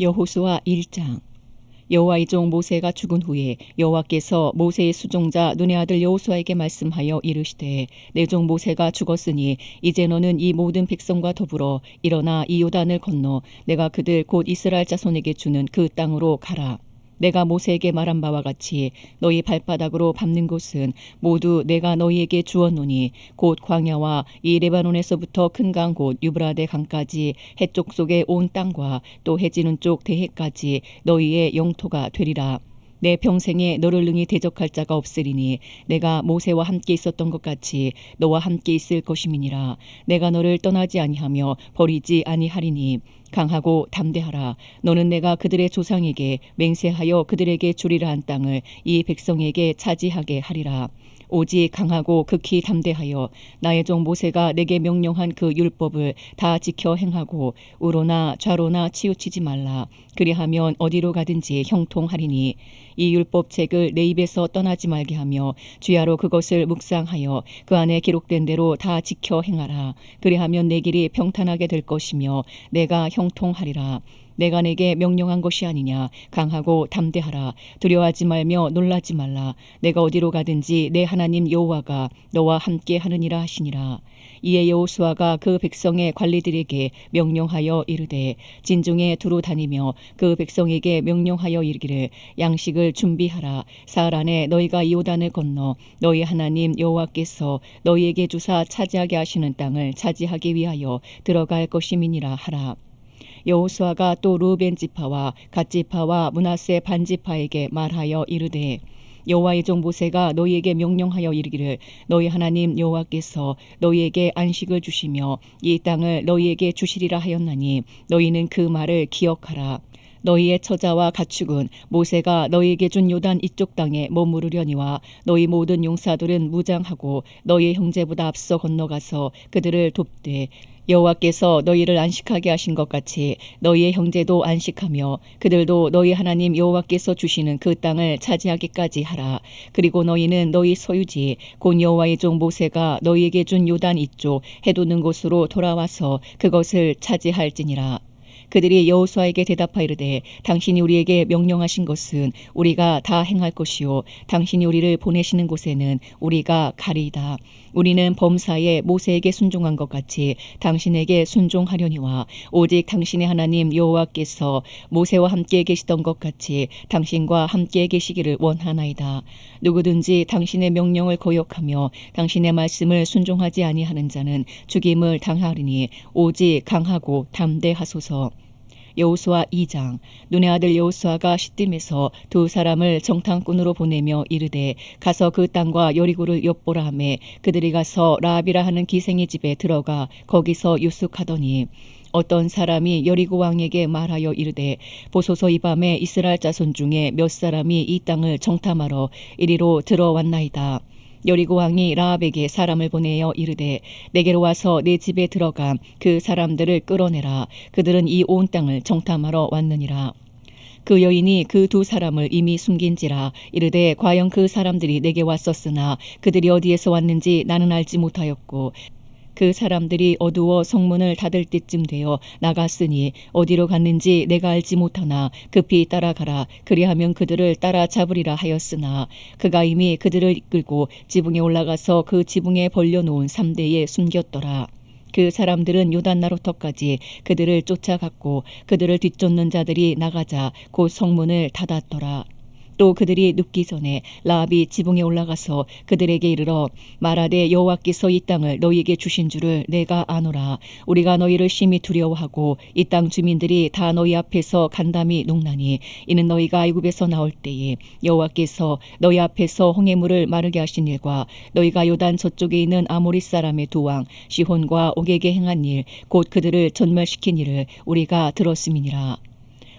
여호수아 1장. 여호와의 종 모세가 죽은 후에 여호와께서 모세의 수종자 눈의 아들 여호수아에게 말씀하여 이르시되, 내 종 모세가 죽었으니 이제 너는 이 모든 백성과 더불어 일어나 이 요단을 건너 내가 그들 곧 이스라엘 자손에게 주는 그 땅으로 가라. 내가 모세에게 말한 바와 같이 너희 발바닥으로 밟는 곳은 모두 내가 너희에게 주었노니 곧 광야와 이 레바논에서부터 큰 강 곧 유브라데 강까지 해쪽 속의 온 땅과 또 해지는 쪽 대해까지 너희의 영토가 되리라. 내 평생에 너를 능히 대적할 자가 없으리니 내가 모세와 함께 있었던 것 같이 너와 함께 있을 것임이니라. 내가 너를 떠나지 아니하며 버리지 아니하리니 강하고 담대하라. 너는 내가 그들의 조상에게 맹세하여 그들에게 주리라 한 땅을 이 백성에게 차지하게 하리라. 오직 강하고 극히 담대하여 나의 종 모세가 내게 명령한 그 율법을 다 지켜 행하고 우로나 좌로나 치우치지 말라. 그리하면 어디로 가든지 형통하리니 이 율법책을 내 입에서 떠나지 말게 하며 주야로 그것을 묵상하여 그 안에 기록된 대로 다 지켜 행하라. 그리하면 내 길이 평탄하게 될 것이며 내가 형통하리라. 내가 내게 명령한 것이 아니냐. 강하고 담대하라. 두려워하지 말며 놀라지 말라. 내가 어디로 가든지 내 하나님 여호와가 너와 함께 하느니라 하시니라. 이에 여호수아가 그 백성의 관리들에게 명령하여 이르되, 진중에 두루 다니며 그 백성에게 명령하여 이르기를, 양식을 준비하라. 사흘 안에 너희가 이 요단을 건너 너희 하나님 여호와께서 너희에게 주사 차지하게 하시는 땅을 차지하기 위하여 들어갈 것임이니라 하라. 여호수아가 또 르우벤 지파와 갓 지파와 므낫세 반 지파에게 말하여 이르되, 여호와의 종 모세가 너희에게 명령하여 이르기를, 너희 하나님 여호와께서 너희에게 안식을 주시며 이 땅을 너희에게 주시리라 하였나니 너희는 그 말을 기억하라. 너희의 처자와 가축은 모세가 너희에게 준 요단 이쪽 땅에 머무르려니와 너희 모든 용사들은 무장하고 너희 형제보다 앞서 건너가서 그들을 돕되, 여호와께서 너희를 안식하게 하신 것 같이 너희의 형제도 안식하며 그들도 너희 하나님 여호와께서 주시는 그 땅을 차지하기까지 하라. 그리고 너희는 너희 소유지 곧 여호와의 종 모세가 너희에게 준 요단 이쪽 해두는 곳으로 돌아와서 그것을 차지할지니라. 그들이 여호수아에게 대답하이르되, 당신이 우리에게 명령하신 것은 우리가 다 행할 것이요 당신이 우리를 보내시는 곳에는 우리가 가리이다. 우리는 범사에 모세에게 순종한 것 같이 당신에게 순종하려니와 오직 당신의 하나님 여호와께서 모세와 함께 계시던 것 같이 당신과 함께 계시기를 원하나이다. 누구든지 당신의 명령을 거역하며 당신의 말씀을 순종하지 아니하는 자는 죽임을 당하리니 오직 강하고 담대하소서. 여호수아 2장. 눈의 아들 여호수아가 시딤에서 두 사람을 정탐꾼으로 보내며 이르되, 가서 그 땅과 여리고를 엿보라 하매 그들이 가서 라합이라 하는 기생의 집에 들어가 거기서 유숙하더니, 어떤 사람이 여리고 왕에게 말하여 이르되, 보소서 이 밤에 이스라엘 자손 중에 몇 사람이 이 땅을 정탐하러 이리로 들어왔나이다. 여리고 왕이 라합에게 사람을 보내어 이르되, 내게로 와서 내 집에 들어가 그 사람들을 끌어내라. 그들은 이 온 땅을 정탐하러 왔느니라. 그 여인이 그 두 사람을 이미 숨긴지라. 이르되, 과연 그 사람들이 내게 왔었으나 그들이 어디에서 왔는지 나는 알지 못하였고 그 사람들이 어두워 성문을 닫을 때쯤 되어 나갔으니 어디로 갔는지 내가 알지 못하나 급히 따라가라. 그리하면 그들을 따라잡으리라 하였으나 그가 이미 그들을 이끌고 지붕에 올라가서 그 지붕에 벌려놓은 삼대에 숨겼더라. 그 사람들은 요단 나루터까지 그들을 쫓아갔고 그들을 뒤쫓는 자들이 나가자 곧 성문을 닫았더라. 또 그들이 눕기 전에 라합이 지붕에 올라가서 그들에게 이르러 말하되, 여호와께서 이 땅을 너희에게 주신 줄을 내가 아노라. 우리가 너희를 심히 두려워하고 이 땅 주민들이 다 너희 앞에서 간담이 녹나니 이는 너희가 애굽에서 나올 때에 여호와께서 너희 앞에서 홍해물을 마르게 하신 일과 너희가 요단 저쪽에 있는 아모리 사람의 두 왕 시혼과 옥에게 행한 일 곧 그들을 전멸시킨 일을 우리가 들었음이니라.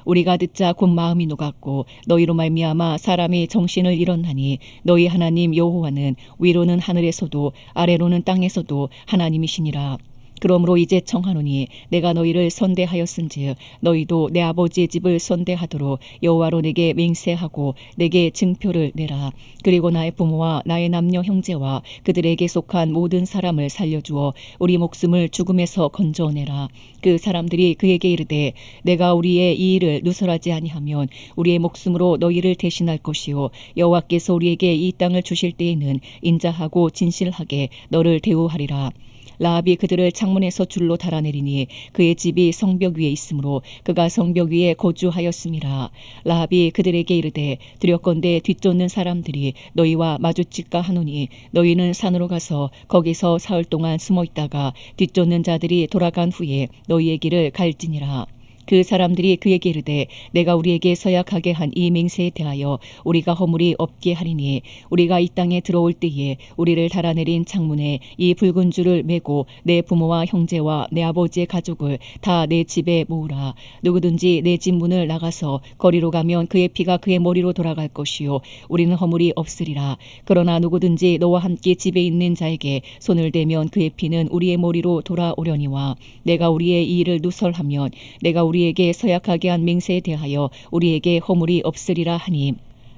우리가 듣자 곧 마음이 녹았고 너희로 말미암아 사람이 정신을 잃었나니 너희 하나님 여호와는 위로는 하늘에서도 아래로는 땅에서도 하나님이시니라. 그러므로 이제 청하노니 내가 너희를 선대하였은즉 너희도 내 아버지의 집을 선대하도록 여호와로 내게 맹세하고 내게 증표를 내라. 그리고 나의 부모와 나의 남녀 형제와 그들에게 속한 모든 사람을 살려주어 우리 목숨을 죽음에서 건져내라. 그 사람들이 그에게 이르되 내가 우리의 이 일을 누설하지 아니하면 우리의 목숨으로 너희를 대신할 것이요 여호와께서 우리에게 이 땅을 주실 때에는 인자하고 진실하게 너를 대우하리라. 라합이 그들을 창문에서 줄로 달아내리니 그의 집이 성벽 위에 있으므로 그가 성벽 위에 거주하였음이라. 라합이 그들에게 이르되 두렵건대 뒤쫓는 사람들이 너희와 마주칠까 하노니 너희는 산으로 가서 거기서 사흘 동안 숨어 있다가 뒤쫓는 자들이 돌아간 후에 너희의 길을 갈지니라. 그 사람들이 그에게 이르되 내가 우리에게 서약하게 한 이 맹세에 대하여 우리가 허물이 없게 하리니 우리가 이 땅에 들어올 때에 우리를 달아내린 창문에 이 붉은 줄을 매고 내 부모와 형제와 내 아버지의 가족을 다 내 집에 모으라. 누구든지 내 집 문을 나가서 거리로 가면 그의 피가 그의 머리로 돌아갈 것이요 우리는 허물이 없으리라. 그러나 누구든지 너와 함께 집에 있는 자에게 손을 대면 그의 피는 우리의 머리로 돌아오려니와 내가 우리의 이 일을 누설하면 내가 우리에게 서약하게 한 맹세에 대하여 우리에게 허물이 없으리라 하니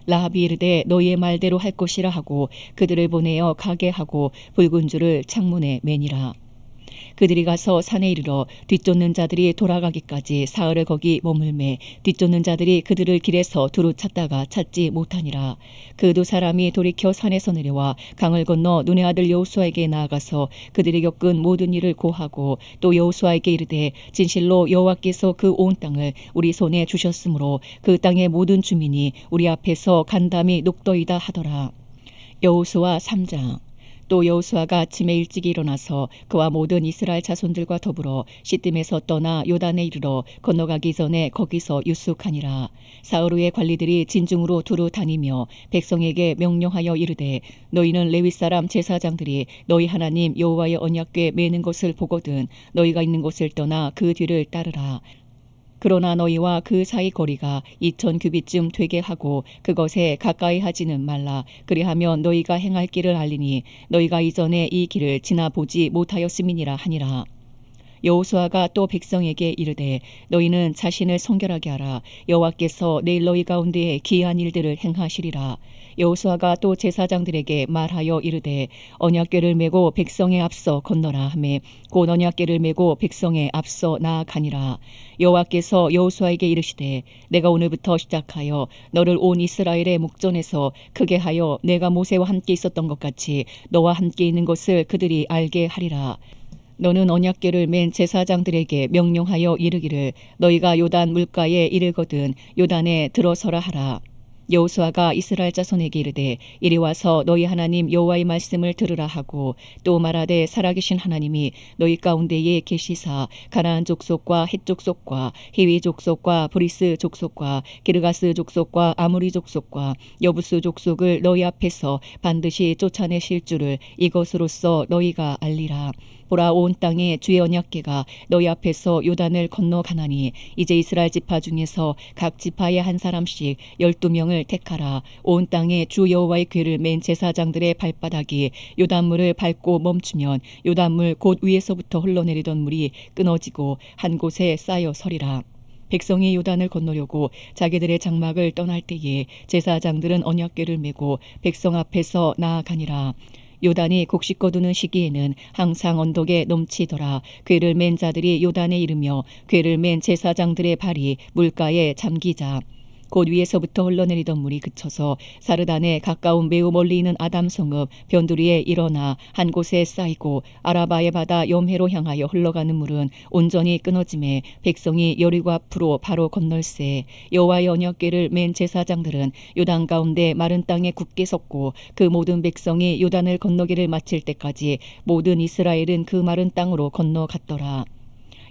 라합이 이르되 너희의 말대로 할 것이라 하고 그들을 보내어 가게 하고 붉은 줄을 창문에 매니라. 그들이 가서 산에 이르러 뒤쫓는 자들이 돌아가기까지 사흘을 거기 머물매 뒤쫓는 자들이 그들을 길에서 두루 찾다가 찾지 못하니라. 그 두 사람이 돌이켜 산에서 내려와 강을 건너 눈의 아들 여호수아에게 나아가서 그들이 겪은 모든 일을 고하고 또 여호수아에게 이르되 진실로 여호와께서 그 온 땅을 우리 손에 주셨으므로 그 땅의 모든 주민이 우리 앞에서 간담이 녹더이다 하더라. 여호수아 3장. 또 여호수아가 아침에 일찍 일어나서 그와 모든 이스라엘 자손들과 더불어 시딤에서 떠나 요단에 이르러 건너가기 전에 거기서 유숙하니라. 사흘 후에 관리들이 진중으로 두루 다니며 백성에게 명령하여 이르되 너희는 레위 사람 제사장들이 너희 하나님 여호와의 언약궤 매는 것을 보거든 너희가 있는 곳을 떠나 그 뒤를 따르라. 그러나 너희와 그 사이 거리가 2000규빗쯤 되게 하고 그것에 가까이 하지는 말라. 그리하면 너희가 행할 길을 알리니 너희가 이전에 이 길을 지나보지 못하였음이니라 하니라. 여호수아가 또 백성에게 이르되 너희는 자신을 성결하게 하라. 여호와께서 내일 너희 가운데에 기이한 일들을 행하시리라. 여호수아가 또 제사장들에게 말하여 이르되 언약궤를 메고 백성의 앞서 건너라 하매 곧 언약궤를 메고 백성의 앞서 나아가니라. 여호와께서 여호수아에게 이르시되 내가 오늘부터 시작하여 너를 온 이스라엘의 목전에서 크게 하여 내가 모세와 함께 있었던 것 같이 너와 함께 있는 것을 그들이 알게 하리라. 너는 언약궤를 맨 제사장들에게 명령하여 이르기를 너희가 요단 물가에 이르거든 요단에 들어서라 하라. 여호수아가 이스라엘 자손에게 이르되 이리 와서 너희 하나님 여호와의 말씀을 들으라 하고 또 말하되 살아계신 하나님이 너희 가운데에 계시사 가나안 족속과 헷 족속과 히위 족속과 브리스 족속과 기르가스 족속과 아무리 족속과 여부스 족속을 너희 앞에서 반드시 쫓아내실 줄을 이것으로써 너희가 알리라. 보라 온 땅에 주의 언약궤가 너희 앞에서 요단을 건너가나니 이제 이스라엘 지파 중에서 각 지파에 한 사람씩 12명을 택하라. 온 땅에 주 여호와의 궤를 맨 제사장들의 발바닥이 요단물을 밟고 멈추면 요단물 곧 위에서부터 흘러내리던 물이 끊어지고 한 곳에 쌓여 서리라. 백성이 요단을 건너려고 자기들의 장막을 떠날 때에 제사장들은 언약궤를 메고 백성 앞에서 나아가니라. 요단이 곡식 거두는 시기에는 항상 언덕에 넘치더라. 궤를 맨 자들이 요단에 이르며 궤를 맨 제사장들의 발이 물가에 잠기자 곧 위에서부터 흘러내리던 물이 그쳐서 사르단에 가까운 매우 멀리 있는 아담 성읍 변두리에 일어나 한 곳에 쌓이고 아라바의 바다 염해로 향하여 흘러가는 물은 온전히 끊어짐에 백성이 여리고 앞으로 바로 건널세. 여호와의 언약궤를 맨 제사장들은 요단 가운데 마른 땅에 굳게 섰고 그 모든 백성이 요단을 건너기를 마칠 때까지 모든 이스라엘은 그 마른 땅으로 건너갔더라.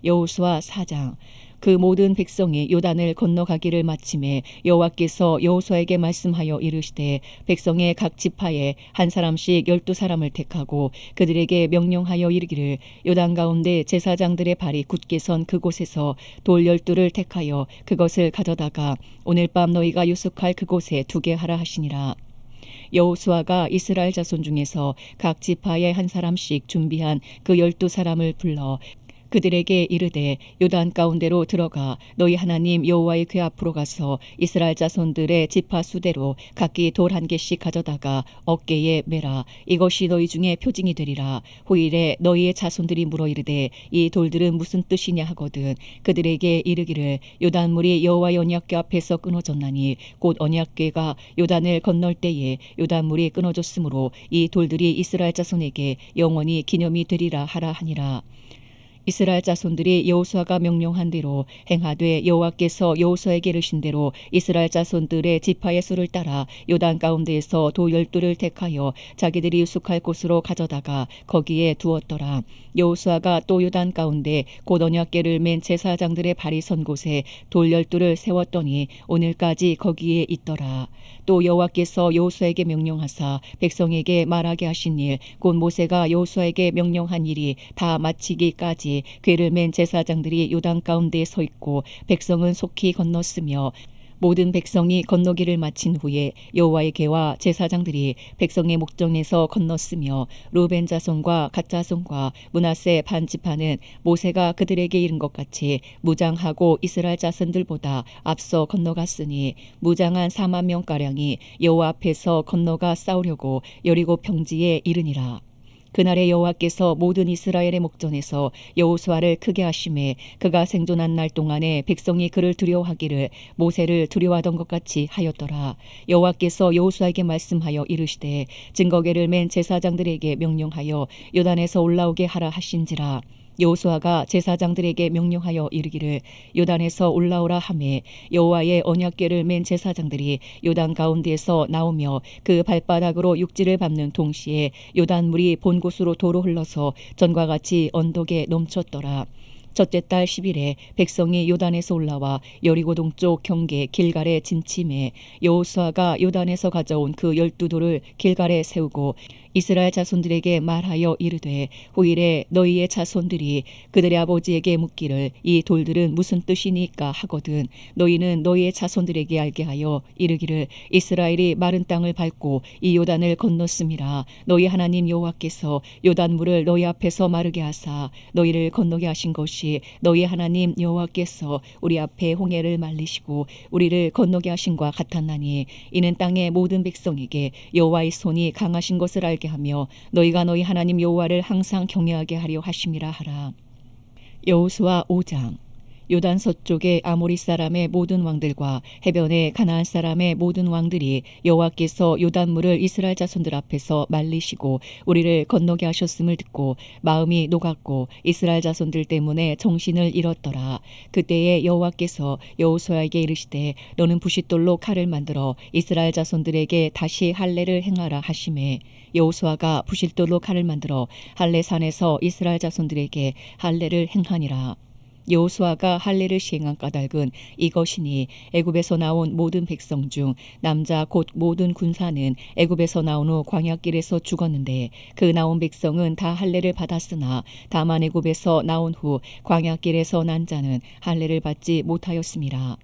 여호수아 4장. 그 모든 백성이 요단을 건너가기를 마침에 여호와께서 여호수아에게 말씀하여 이르시되 백성의 각 지파에 한 사람씩 12사람을 택하고 그들에게 명령하여 이르기를 요단 가운데 제사장들의 발이 굳게 선 그곳에서 돌 12를 택하여 그것을 가져다가 오늘 밤 너희가 유숙할 그곳에 두게 하라 하시니라. 여호수아가 이스라엘 자손 중에서 각 지파에 한 사람씩 준비한 그 12사람을 불러 그들에게 이르되 요단 가운데로 들어가 너희 하나님 여호와의 궤 앞으로 가서 이스라엘 자손들의 지파 수대로 각기 돌 한 개씩 가져다가 어깨에 매라. 이것이 너희 중에 표징이 되리라. 후일에 너희의 자손들이 물어 이르되 이 돌들은 무슨 뜻이냐 하거든 그들에게 이르기를 요단물이 여호와의 언약궤 앞에서 끊어졌나니 곧 언약궤가 요단을 건널 때에 요단물이 끊어졌으므로 이 돌들이 이스라엘 자손에게 영원히 기념이 되리라 하라 하니라. 이스라엘 자손들이 여호수아가 명령한 대로 행하되 여호와께서 여호수아에게 이르신 대로 이스라엘 자손들의 지파의 수를 따라 요단 가운데에서 도 12를 택하여 자기들이 유숙할 곳으로 가져다가 거기에 두었더라. 여호수아가 또 요단 가운데 곧 언약궤를 맨 제사장들의 발이 선 곳에 돌 12를 세웠더니 오늘까지 거기에 있더라. 또 여호와께서 여호수아에게 명령하사 백성에게 말하게 하신 일 곧 모세가 여호수아에게 명령한 일이 다 마치기까지 궤를 맨 제사장들이 요단 가운데에 서 있고 백성은 속히 건넜으며 모든 백성이 건너기를 마친 후에 여호와의 궤와 제사장들이 백성의 목전에서 건넜으며 루벤 자손과 갓 자손과 므낫세 반 지파는 모세가 그들에게 이른 것 같이 무장하고 이스라엘 자손들보다 앞서 건너갔으니 무장한 4만 명가량이 여호와 앞에서 건너가 싸우려고 여리고 평지에 이르니라. 그날에 여호와께서 모든 이스라엘의 목전에서 여호수아를 크게 하심에 그가 생존한 날 동안에 백성이 그를 두려워하기를 모세를 두려워하던 것 같이 하였더라. 여호와께서 여호수아에게 말씀하여 이르시되 증거궤를 맨 제사장들에게 명령하여 요단에서 올라오게 하라 하신지라. 여호수아가 제사장들에게 명령하여 이르기를 요단에서 올라오라 하매 여호와의 언약궤를 맨 제사장들이 요단 가운데에서 나오며 그 발바닥으로 육지를 밟는 동시에 요단물이 본 곳으로 도로 흘러서 전과 같이 언덕에 넘쳤더라. 첫째 달 10일에 백성이 요단에서 올라와 여리고 동쪽 경계 길갈에 진침해 여호수아가 요단에서 가져온 그 12돌을 길갈에 세우고 이스라엘 자손들에게 말하여 이르되 후일에 너희의 자손들이 그들의 아버지에게 묻기를 이 돌들은 무슨 뜻이니까 하거든 너희는 너희의 자손들에게 알게 하여 이르기를 이스라엘이 마른 땅을 밟고 이 요단을 건넜음이라. 너희 하나님 여호와께서 요단물을 너희 앞에서 마르게 하사 너희를 건너게 하신 것이 너희 하나님 여호와께서 우리 앞에 홍해를 말리시고 우리를 건너게 하신과 같았나니 이는 땅의 모든 백성에게 여호와의 손이 강하신 것을 알게 하며 너희가 너희 하나님 여호와를 항상 경외하게 하려 하심이라 하라. 여호수아 5장. 요단 서쪽의 아모리 사람의 모든 왕들과 해변의 가나안 사람의 모든 왕들이 여호와께서 요단물을 이스라엘 자손들 앞에서 말리시고 우리를 건너게 하셨음을 듣고 마음이 녹았고 이스라엘 자손들 때문에 정신을 잃었더라. 그때에 여호와께서 여호수아에게 이르시되 너는 부싯돌로 칼을 만들어 이스라엘 자손들에게 다시 할례를 행하라 하시매 여호수아가 부싯돌로 칼을 만들어 할례 산에서 이스라엘 자손들에게 할례를 행하니라. 여호수아가 할례를 시행한 까닭은 이것이니 애굽에서 나온 모든 백성 중 남자 곧 모든 군사는 애굽에서 나온 후 광야길에서 죽었는데 그 나온 백성은 다 할례를 받았으나 다만 애굽에서 나온 후 광야길에서 난 자는 할례를 받지 못하였음이라.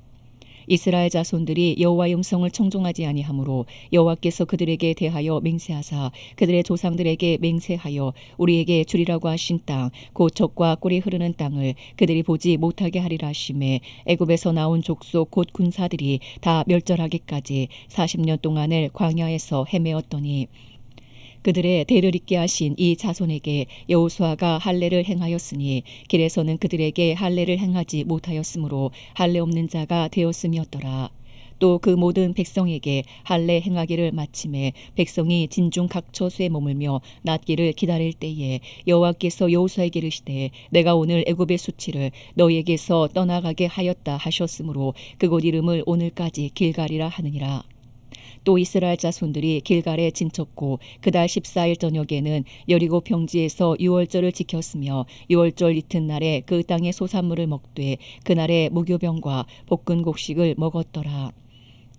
이스라엘 자손들이 여호와의 음성을 청종하지 아니하므로 여호와께서 그들에게 대하여 맹세하사 그들의 조상들에게 맹세하여 우리에게 주리라고 하신 땅 곧 젖과 꿀이 흐르는 땅을 그들이 보지 못하게 하리라 하심에 애굽에서 나온 족속 곧 군사들이 다 멸절하기까지 40년 동안을 광야에서 헤매었더니 그들의 대를 잇게 하신 이 자손에게 여호수아가 할례를 행하였으니 길에서는 그들에게 할례를 행하지 못하였으므로 할례 없는 자가 되었음이었더라. 또 그 모든 백성에게 할례 행하기를 마침에 백성이 진중 각 처소에 머물며 낫기를 기다릴 때에 여호와께서 여호수아에게 이르시되 내가 오늘 애굽의 수치를 너희에게서 떠나가게 하였다 하셨으므로 그곳 이름을 오늘까지 길갈이라 하느니라. 또 이스라엘 자손들이 길갈에 진쳤고 그달 14일 저녁에는 여리고 평지에서 유월절을 지켰으며 유월절 이튿날에 그 땅의 소산물을 먹되 그날에 무교병과 볶은 곡식을 먹었더라.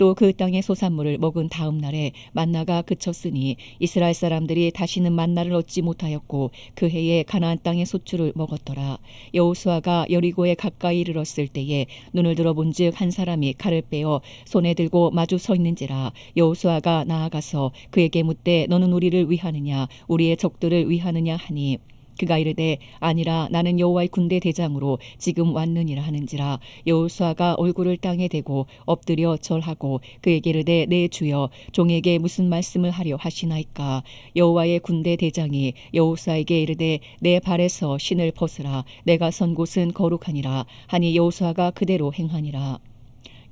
또 그 땅의 소산물을 먹은 다음 날에 만나가 그쳤으니 이스라엘 사람들이 다시는 만나를 얻지 못하였고 그 해에 가나안 땅의 소출을 먹었더라. 여호수아가 여리고에 가까이 이르렀을 때에 눈을 들어본즉 한 사람이 칼을 빼어 손에 들고 마주 서 있는지라. 여호수아가 나아가서 그에게 묻되 너는 우리를 위하느냐 우리의 적들을 위하느냐 하니 그가 이르되 아니라 나는 여호와의 군대 대장으로 지금 왔느니라 하는지라. 여호수아가 얼굴을 땅에 대고 엎드려 절하고 그에게 이르되 내 주여 종에게 무슨 말씀을 하려 하시나이까. 여호와의 군대 대장이 여호수아에게 이르되 내 발에서 신을 벗으라 내가 선 곳은 거룩하니라 하니 여호수아가 그대로 행하니라.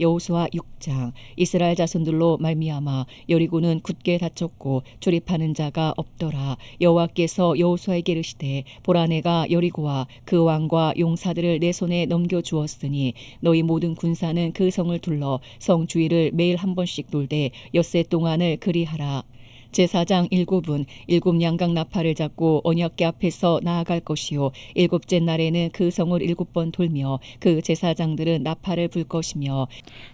여호수아 6장. 이스라엘 자손들로 말미암아 여리고는 굳게 닫혔고 출입하는 자가 없더라. 여호와께서 여호수아에게 이르시되 보라 내가 여리고와 그 왕과 용사들을 내 손에 넘겨 주었으니 너희 모든 군사는 그 성을 둘러 성 주위를 매일 한 번씩 돌되 엿새 동안을 그리하라. 제사장 7은 7양각 나팔을 잡고 언약궤 앞에서 나아갈 것이요 일곱째 날에는 그 성을 7번 돌며 그 제사장들은 나팔을 불 것이며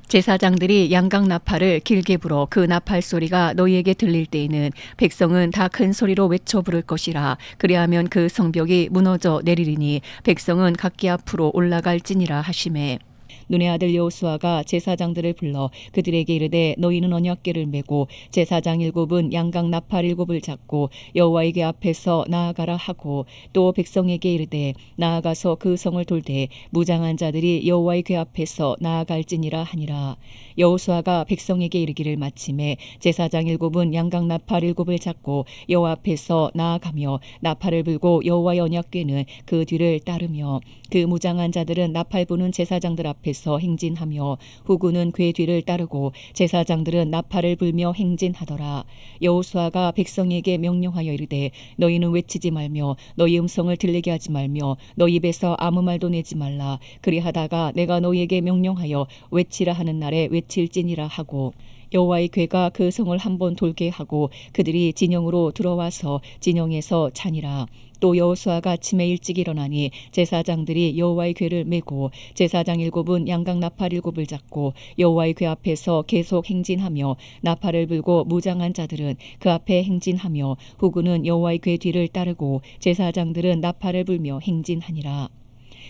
제사장들이 양각 나팔을 길게 불어 그 나팔 소리가 너희에게 들릴 때에는 백성은 다 큰 소리로 외쳐 부를 것이라. 그리하면 그 성벽이 무너져 내리리니 백성은 각기 앞으로 올라갈지니라 하시매. 눈의 아들 여호수아가 제사장들을 불러 그들에게 이르되 너희는 언약궤를 메고 제사장 7은 양각 나팔 7을 잡고 여호와의 궤 앞에서 나아가라 하고 또 백성에게 이르되 나아가서 그 성을 돌되 무장한 자들이 여호와의 궤 앞에서 나아갈지니라 하니라. 여호수아가 백성에게 이르기를 마침에 제사장 7은 양각 나팔 7을 잡고 여호와 앞에서 나아가며 나팔을 불고 여호와의 언약궤는 그 뒤를 따르며 그 무장한 자들은 나팔 부는 제사장들 앞에서 행진하며 후군은 궤 뒤를 따르고 제사장들은 나팔을 불며 행진하더라. 여호수아가 백성에게 명령하여 이르되 너희는 외치지 말며 너희 음성을 들리게 하지 말며 너희 입에서 아무 말도 내지 말라. 그리하다가 내가 너희에게 명령하여 외치라 하는 날에 외칠지니라 하고 여호와의 궤가 그 성을 한번 돌게 하고 그들이 진영으로 들어와서 진영에서 차니라. 또 여호수아가 아침에 일찍 일어나니 제사장들이 여호와의 궤를 메고 제사장 7은 양각 나팔 7을 잡고 여호와의 궤 앞에서 계속 행진하며 나팔을 불고 무장한 자들은 그 앞에 행진하며 후군은 여호와의 궤 뒤를 따르고 제사장들은 나팔을 불며 행진하니라.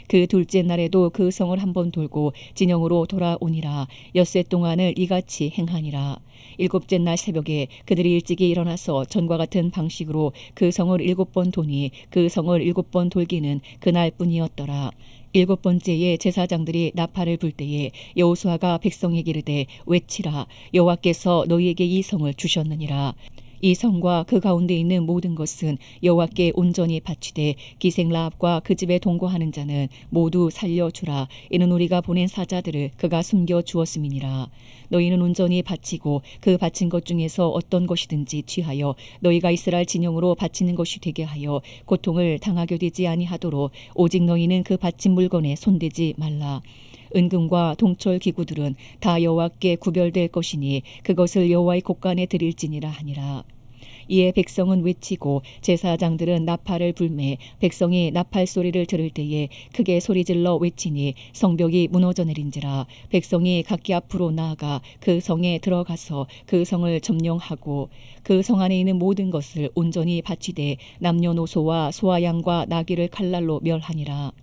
그 둘째 날에도 그 성을 한번 돌고 진영으로 돌아오니라. 엿새 동안을 이같이 행하니라. 일곱째 날 새벽에 그들이 일찍이 일어나서 전과 같은 방식으로 그 성을 7번 도니 그 성을 7번 돌기는 그날뿐이었더라. 7번째에 제사장들이 나팔을 불 때에 여호수아가 백성에게 이르되 외치라. 여호와께서 너희에게 이 성을 주셨느니라. 이 성과 그 가운데 있는 모든 것은 여호와께 온전히 바치되 기생 라합과 그 집에 동거하는 자는 모두 살려주라. 이는 우리가 보낸 사자들을 그가 숨겨 주었음이니라. 너희는 온전히 바치고 그 바친 것 중에서 어떤 것이든지 취하여 너희가 이스라엘 진영으로 바치는 것이 되게 하여 고통을 당하게 되지 아니하도록 오직 너희는 그 바친 물건에 손대지 말라. 은금과 동철 기구들은 다 여호와께 구별될 것이니 그것을 여호와의 곳간에 드릴지니라 하니라. 이에 백성은 외치고 제사장들은 나팔을 불매 백성이 나팔 소리를 들을 때에 크게 소리질러 외치니 성벽이 무너져 내린지라. 백성이 각기 앞으로 나아가 그 성에 들어가서 그 성을 점령하고 그 성 안에 있는 모든 것을 온전히 바치되 남녀노소와 소와 양과 나귀를 칼날로 멸하니라.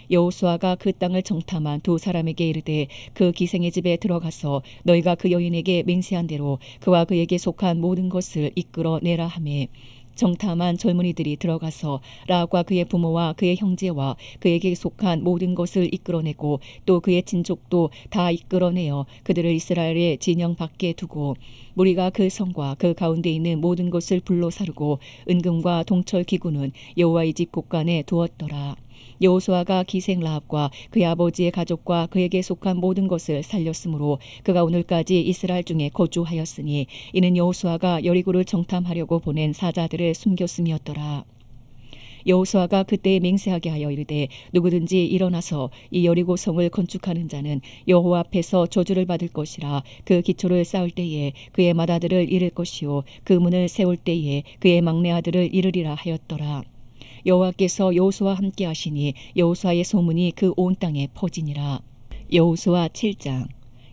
여호수아가 그 땅을 정탐한 두 사람에게 이르되 그 기생의 집에 들어가서 너희가 그 여인에게 맹세한 대로 그와 그에게 속한 모든 것을 이끌어 내라 하매 정탐한 젊은이들이 들어가서 라합과 그의 부모와 그의 형제와 그에게 속한 모든 것을 이끌어내고 또 그의 친족도 다 이끌어내어 그들을 이스라엘의 진영 밖에 두고 무리가 그 성과 그 가운데 있는 모든 것을 불로 사르고 은금과 동철 기구는 여호와의 집 곳간에 두었더라. 여호수아가 기생 라합과 그의 아버지의 가족과 그에게 속한 모든 것을 살렸으므로 그가 오늘까지 이스라엘 중에 거주하였으니 이는 여호수아가 여리고를 정탐하려고 보낸 사자들을 숨겼음이었더라. 여호수아가 그때에 맹세하게 하여 이르되 누구든지 일어나서 이 여리고 성을 건축하는 자는 여호와 앞에서 저주를 받을 것이라. 그 기초를 쌓을 때에 그의 맏아들을 잃을 것이요 그 문을 세울 때에 그의 막내 아들을 잃으리라 하였더라. 여호와께서 여호수아와 함께 하시니 여호수아의 소문이 그 온 땅에 퍼지니라. 여호수아 7장.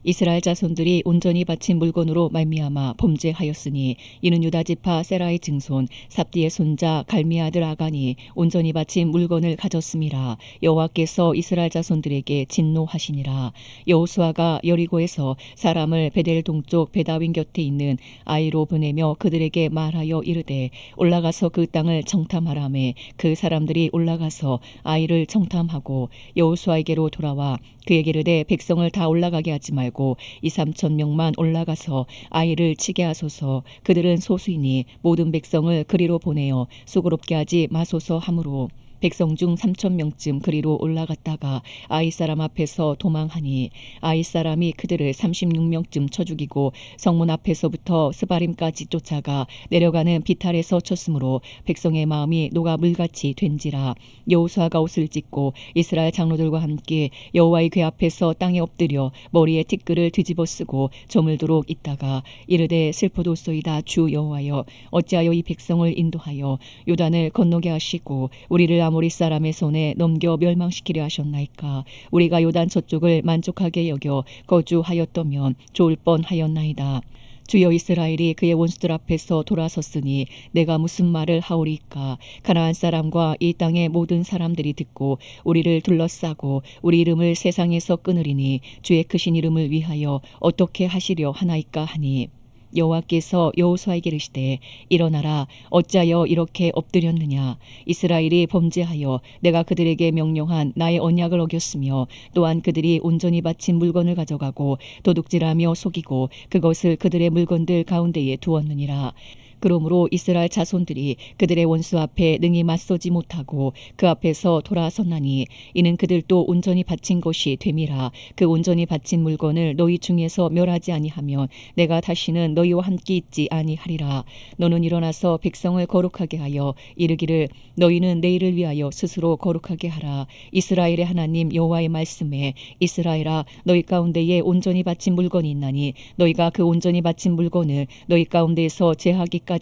이스라엘 자손들이 온전히 바친 물건으로 말미암아 범죄하였으니 이는 유다 지파 세라의 증손 삽디의 손자 갈미 아들 아간이 온전히 바친 물건을 가졌음이라. 여호와께서 이스라엘 자손들에게 진노하시니라. 여호수아가 여리고에서 사람을 베델 동쪽 베다윈 곁에 있는 아이로 보내며 그들에게 말하여 이르되 올라가서 그 땅을 정탐하라매 그 사람들이 올라가서 아이를 정탐하고 여호수아에게로 돌아와 그에게 이르되 백성을 다 올라가게 하지 말고 2~3천 명만 올라가서 아이를 치게 하소서. 그들은 소수이니 모든 백성을 그리로 보내어 수고롭게 하지 마소서 하므로 백성 중 3,000명쯤 그리로 올라갔다가 아이 사람 앞에서 도망하니 아이 사람이 그들을 36명쯤 쳐 죽이고 성문 앞에서부터 스바림까지 쫓아가 내려가는 비탈에서 쳤으므로 백성의 마음이 녹아 물같이 된지라. 여호수아가 옷을 찢고 이스라엘 장로들과 함께 여호와의 궤 앞에서 땅에 엎드려 머리에 티끌을 뒤집어 쓰고 저물도록 있다가 이르되 슬퍼도소이다. 주 여호와여 어찌하여 이 백성을 인도하여 요단을 건너게 하시고 우리를 아모리 사람의 손에 넘겨 멸망시키려 하셨나이까. 우리가 요단 저쪽을 만족하게 여겨 거주하였더면 좋을 뻔하였나이다. 주여 이스라엘이 그의 원수들 앞에서 돌아섰으니 내가 무슨 말을 하오리까. 가나안 사람과 이 땅의 모든 사람들이 듣고 우리를 둘러싸고 우리 이름을 세상에서 끊으리니 주의 크신 이름을 위하여 어떻게 하시려 하나이까 하니 여호와께서 여호수아에게 이르시되 일어나라. 어찌하여 이렇게 엎드렸느냐. 이스라엘이 범죄하여 내가 그들에게 명령한 나의 언약을 어겼으며 또한 그들이 온전히 바친 물건을 가져가고 도둑질하며 속이고 그것을 그들의 물건들 가운데에 두었느니라. 그러므로 이스라엘 자손들이 그들의 원수 앞에 능히 맞서지 못하고 그 앞에서 돌아섰나니 이는 그들도 온전히 바친 것이 됨이라. 그 온전히 바친 물건을 너희 중에서 멸하지 아니하면 내가 다시는 너희와 함께 있지 아니하리라. 너는 일어나서 백성을 거룩하게 하여 이르기를 너희는 내일을 위하여 스스로 거룩하게 하라. 이스라엘의 하나님 여호와의 말씀에 이스라엘아 너희 가운데에 온전히 바친 물건이 있나니 너희가 그 온전히 바친 물건을 너희 가운데에서 제하기까지는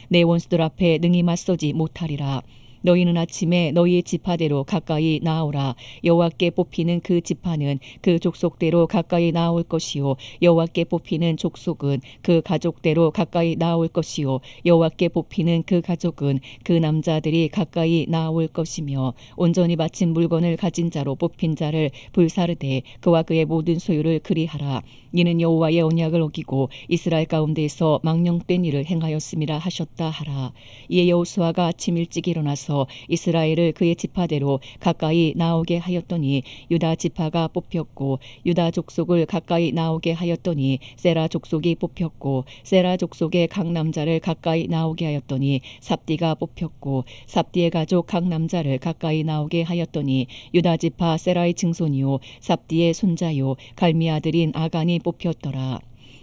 내 원수들 앞에 능히 맞서지 못하리라. 너희는 아침에 너희의 지파대로 가까이 나오라. 여호와께 뽑히는 그 지파는 그 족속대로 가까이 나올 것이요 여호와께 뽑히는 족속은 그 가족대로 가까이 나올 것이요 여호와께 뽑히는 그 가족은 그 남자들이 가까이 나올 것이며 온전히 바친 물건을 가진 자로 뽑힌 자를 불사르되 그와 그의 모든 소유를 그리하라. 이는 여호와의 언약을 어기고 이스라엘 가운데에서 망령된 일을 행하였음이라 하셨다 하라. 이에 여호수아가 아침 일찍 일어나서 이스라엘을 그의 지파대로 가까이 나오게 하였더니 유다 지파가 뽑혔고 유다 족속을 가까이 나오게 하였더니 세라 족속이 뽑혔고 세라 족속의 각 남자를 가까이 나오게 하였더니 삽디가 뽑혔고 삽디의 가족 각 남자를 가까이 나오게 하였더니 유다 지파 세라의 증손이요 삽디의 손자요 갈미 아들인 아간이 뽑혔더라.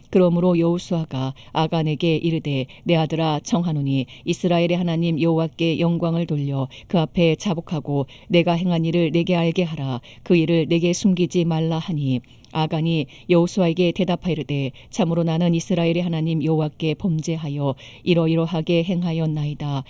그러므로 여호수아가 아간에게 이르되 내 아들아 청하노니 이스라엘의 하나님 여호와께 영광을 돌려 그 앞에 자복하고 내가 행한 일을 내게 알게 하라. 그 일을 내게 숨기지 말라 하니 아간이 여호수아에게 대답하이르되 참으로 나는 이스라엘의 하나님 여호와께 범죄하여 이러이러하게 행하였나이다.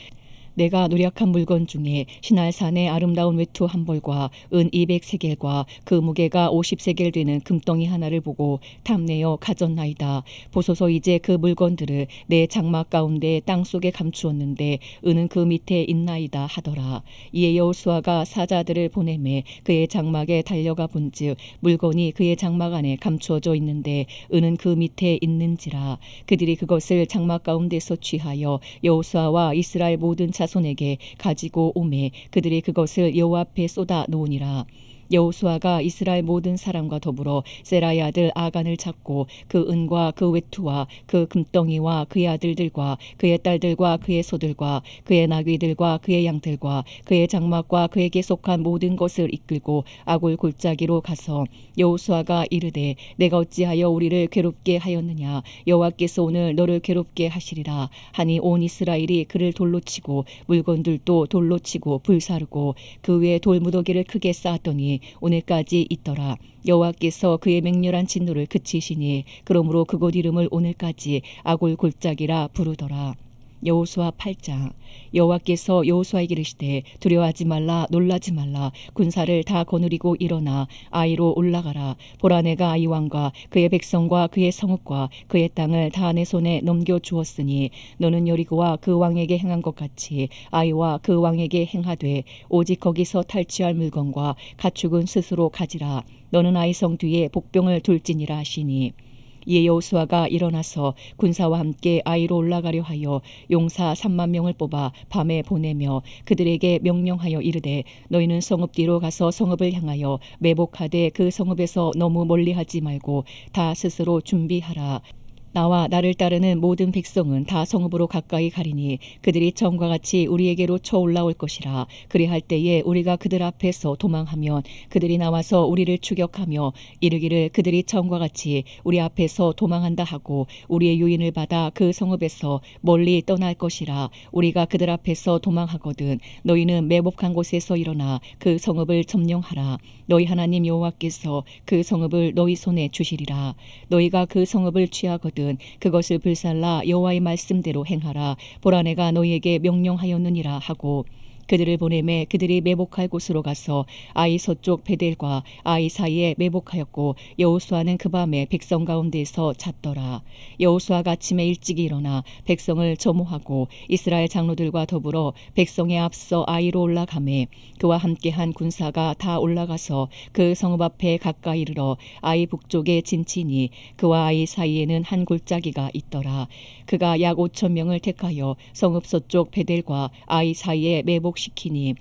내가 노력한 물건 중에 시날산의 아름다운 외투 한 벌과 은 200세겔과 그 무게가 50세겔 되는 금덩이 하나를 보고 탐내어 가졌나이다. 보소서 이제 그 물건들을 내 장막 가운데 땅속에 감추었는데 은은 그 밑에 있나이다 하더라. 이에 여호수아가 사자들을 보내매 그의 장막에 달려가 본즉 물건이 그의 장막 안에 감추어져 있는데 은은 그 밑에 있는지라. 그들이 그것을 장막 가운데서 취하여 여호수아와 이스라엘 모든 자손에게 가지고 오매 그들이 그것을 여호와 앞에 쏟아 놓으니라. 여호수아가 이스라엘 모든 사람과 더불어 세라의 아들 아간을 잡고 그 은과 그 외투와 그 금덩이와 그의 아들들과 그의 딸들과 그의 소들과 그의 나귀들과 그의 양들과 그의 장막과 그에게 속한 모든 것을 이끌고 아골 골짜기로 가서 여호수아가 이르되 내가 어찌하여 우리를 괴롭게 하였느냐. 여호와께서 오늘 너를 괴롭게 하시리라 하니 온 이스라엘이 그를 돌로 치고 물건들도 돌로 치고 불사르고 그 위에 돌무더기를 크게 쌓았더니 오늘까지 있더라. 여호와께서 그의 맹렬한 진노를 그치시니 그러므로 그곳 이름을 오늘까지 아골 골짜기라 부르더라. 여호수아 8장. 여호와께서 여호수아에게 이르시되 두려워하지 말라 놀라지 말라 군사를 다 거느리고 일어나 아이로 올라가라. 보라 내가 아이 왕과 그의 백성과 그의 성읍과 그의 땅을 다 내 손에 넘겨 주었으니 너는 여리고와 그 왕에게 행한 것 같이 아이와 그 왕에게 행하되 오직 거기서 탈취할 물건과 가축은 스스로 가지라. 너는 아이 성 뒤에 복병을 둘지니라 하시니 이에 여호수아가 일어나서 군사와 함께 아이로 올라가려 하여 용사 3만 명을 뽑아 밤에 보내며 그들에게 명령하여 이르되 너희는 성읍 뒤로 가서 성읍을 향하여 매복하되 그 성읍에서 너무 멀리하지 말고 다 스스로 준비하라. 나와 나를 따르는 모든 백성은 다 성읍으로 가까이 가리니 그들이 처음과 같이 우리에게로 쳐 올라올 것이라. 그리할 때에 우리가 그들 앞에서 도망하면 그들이 나와서 우리를 추격하며 이르기를 그들이 처음과 같이 우리 앞에서 도망한다 하고 우리의 유인을 받아 그 성읍에서 멀리 떠날 것이라. 우리가 그들 앞에서 도망하거든 너희는 매복한 곳에서 일어나 그 성읍을 점령하라. 너희 하나님 여호와께서 그 성읍을 너희 손에 주시리라. 너희가 그 성읍을 취하거든 그것을 불살라 여호와의 말씀대로 행하라. 보라 내가 너희에게 명령하였느니라 하고 그들을 보내매 그들이 매복할 곳으로 가서 아이 서쪽 베델과 아이 사이에 매복하였고 여호수아는 그 밤에 백성 가운데서 잤더라. 여호수아가 아침에 일찍 일어나 백성을 점호하고 이스라엘 장로들과 더불어 백성에 앞서 아이로 올라가매 그와 함께한 군사가 다 올라가서 그 성읍 앞에 가까이 이르러 아이 북쪽에 진치니 그와 아이 사이에는 한 골짜기가 있더라. 그가 약 5천 명을 택하여 성읍 서쪽 베델과 아이 사이에 매복시키니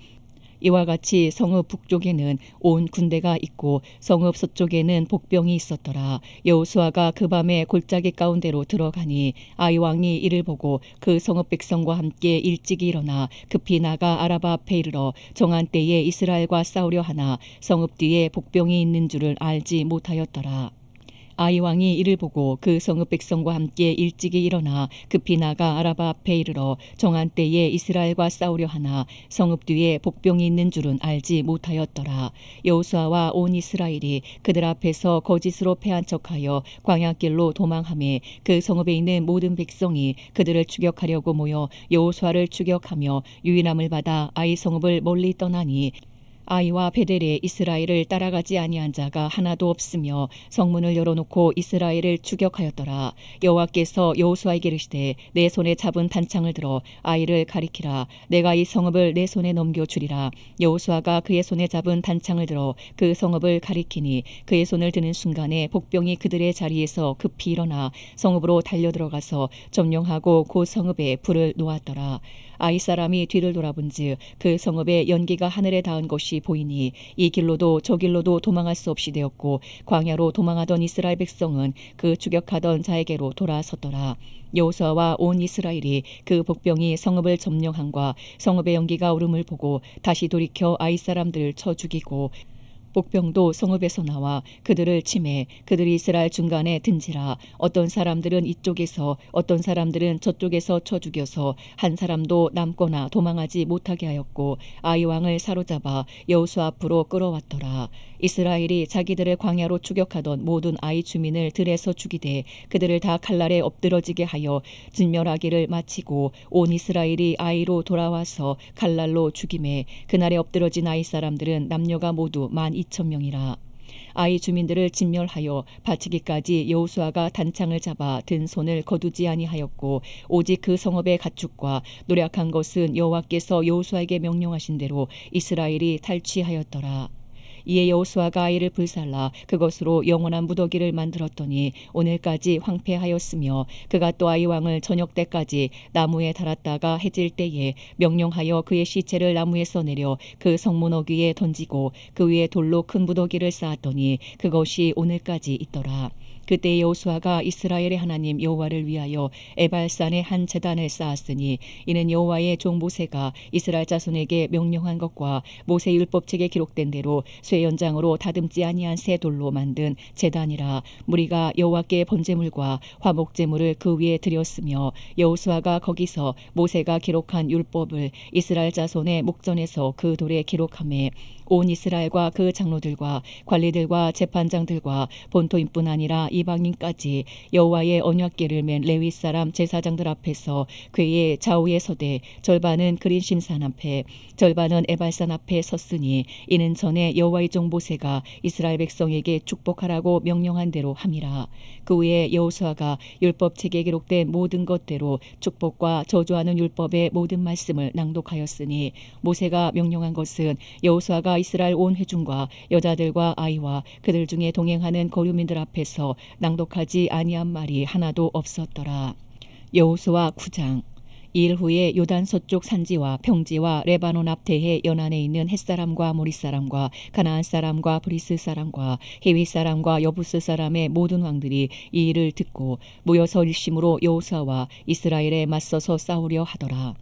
이와 같이 성읍 북쪽에는 온 군대가 있고 성읍 서쪽에는 복병이 있었더라. 여호수아가 그 밤에 골짜기 가운데로 들어가니 아이 왕이 이를 보고 그 성읍 백성과 함께 일찍 일어나 급히 나가 아라바 앞에 이르러 정한 때에 이스라엘과 싸우려 하나 성읍 뒤에 복병이 있는 줄을 알지 못하였더라. 아이 왕이 이를 보고 그 성읍 백성과 함께 일찍이 일어나 급히 나가 아라바 앞에 이르러 정한 때에 이스라엘과 싸우려 하나 성읍 뒤에 복병이 있는 줄은 알지 못하였더라. 여호수아와 온 이스라엘이 그들 앞에서 거짓으로 패한 척하여 광야길로 도망하며 그 성읍에 있는 모든 백성이 그들을 추격하려고 모여 여호수아를 추격하며 유인함을 받아 아이 성읍을 멀리 떠나니 아이와 베델에 이스라엘을 따라가지 아니한 자가 하나도 없으며 성문을 열어놓고 이스라엘을 추격하였더라. 여호와께서 여호수아에게 이르시되 내 손에 잡은 단창을 들어 아이를 가리키라. 내가 이 성읍을 내 손에 넘겨주리라. 여호수아가 그의 손에 잡은 단창을 들어 그 성읍을 가리키니 그의 손을 드는 순간에 복병이 그들의 자리에서 급히 일어나 성읍으로 달려들어가서 점령하고 그 성읍에 불을 놓았더라. 아이 사람이 뒤를 돌아본즉 그 성읍에 연기가 하늘에 닿은 것이 보이니 이 길로도 저 길로도 도망할 수 없이 되었고 광야로 도망하던 이스라엘 백성은 그 추격하던 자에게로 돌아섰더라. 여호수아와 온 이스라엘이 그 복병이 성읍을 점령함과 성읍의 연기가 오름을 보고 다시 돌이켜 아이 사람들을 쳐 죽이고 복병도 성읍에서 나와 그들을 치매 그들이 이스라엘 중간에 든지라. 어떤 사람들은 이쪽에서 어떤 사람들은 저쪽에서 쳐 죽여서 한 사람도 남거나 도망하지 못하게 하였고 아이 왕을 사로잡아 여호수아 앞으로 끌어왔더라. 이스라엘이 자기들을 광야로 추격하던 모든 아이 주민을 들에서 죽이되 그들을 다 칼날에 엎드러지게 하여 진멸하기를 마치고 온 이스라엘이 아이로 돌아와서 칼날로 죽임에 그날에 엎드러진 아이 사람들은 남녀가 모두 12,000명이라. 아이 주민들을 진멸하여 바치기까지 여호수아가 단창을 잡아 든 손을 거두지 아니하였고 오직 그 성읍의 가축과 노략한 것은 여호와께서 여호수아에게 명령하신 대로 이스라엘이 탈취하였더라. 이에 여호수아가 아이를 불살라 그것으로 영원한 무더기를 만들었더니 오늘까지 황폐하였으며 그가 또 아이 왕을 저녁 때까지 나무에 달았다가 해질 때에 명령하여 그의 시체를 나무에서 내려 그 성문 어귀에 던지고 그 위에 돌로 큰 무더기를 쌓았더니 그것이 오늘까지 있더라. 그때 여호수아가 이스라엘의 하나님 여호와를 위하여 에발산에 한 제단을 쌓았으니 이는 여호와의 종 모세가 이스라엘 자손에게 명령한 것과 모세 율법책에 기록된 대로 쇠 연장으로 다듬지 아니한 새 돌로 만든 제단이라. 무리가 여호와께 번제물과 화목제물을 그 위에 드렸으며 여호수아가 거기서 모세가 기록한 율법을 이스라엘 자손의 목전에서 그 돌에 기록하매 온 이스라엘과 그 장로들과 관리들과 재판장들과 본토인뿐 아니라 이방인까지 여호와의 언약궤를 맨 레위 사람 제사장들 앞에서 궤의 좌우에 서되 절반은 그린심산 앞에 절반은 에발산 앞에 섰으니 이는 전에 여호와의 종 모세가 이스라엘 백성에게 축복하라고 명령한 대로 함이라. 그 후에 여호수아가 율법책에 기록된 모든 것대로 축복과 저주하는 율법의 모든 말씀을 낭독하였으니 모세가 명령한 것은 여호수아가 이스라엘 온 회중과 여자들과 아이와 그들 중에 동행하는 거류민들 앞에서 낭독하지 아니한 말이 하나도 없었더라. 여호수아 9장. 이일 후에 요단 서쪽 산지와 평지와 레바논 앞 대해 연안에 있는 햇사람과 모리사람과 가나안 사람과 브리스 사람과 히위 사람과 여부스 사람의 모든 왕들이 이 일을 듣고 모여서 일심으로 여호수아와 이스라엘에 맞서서 싸우려 하더라.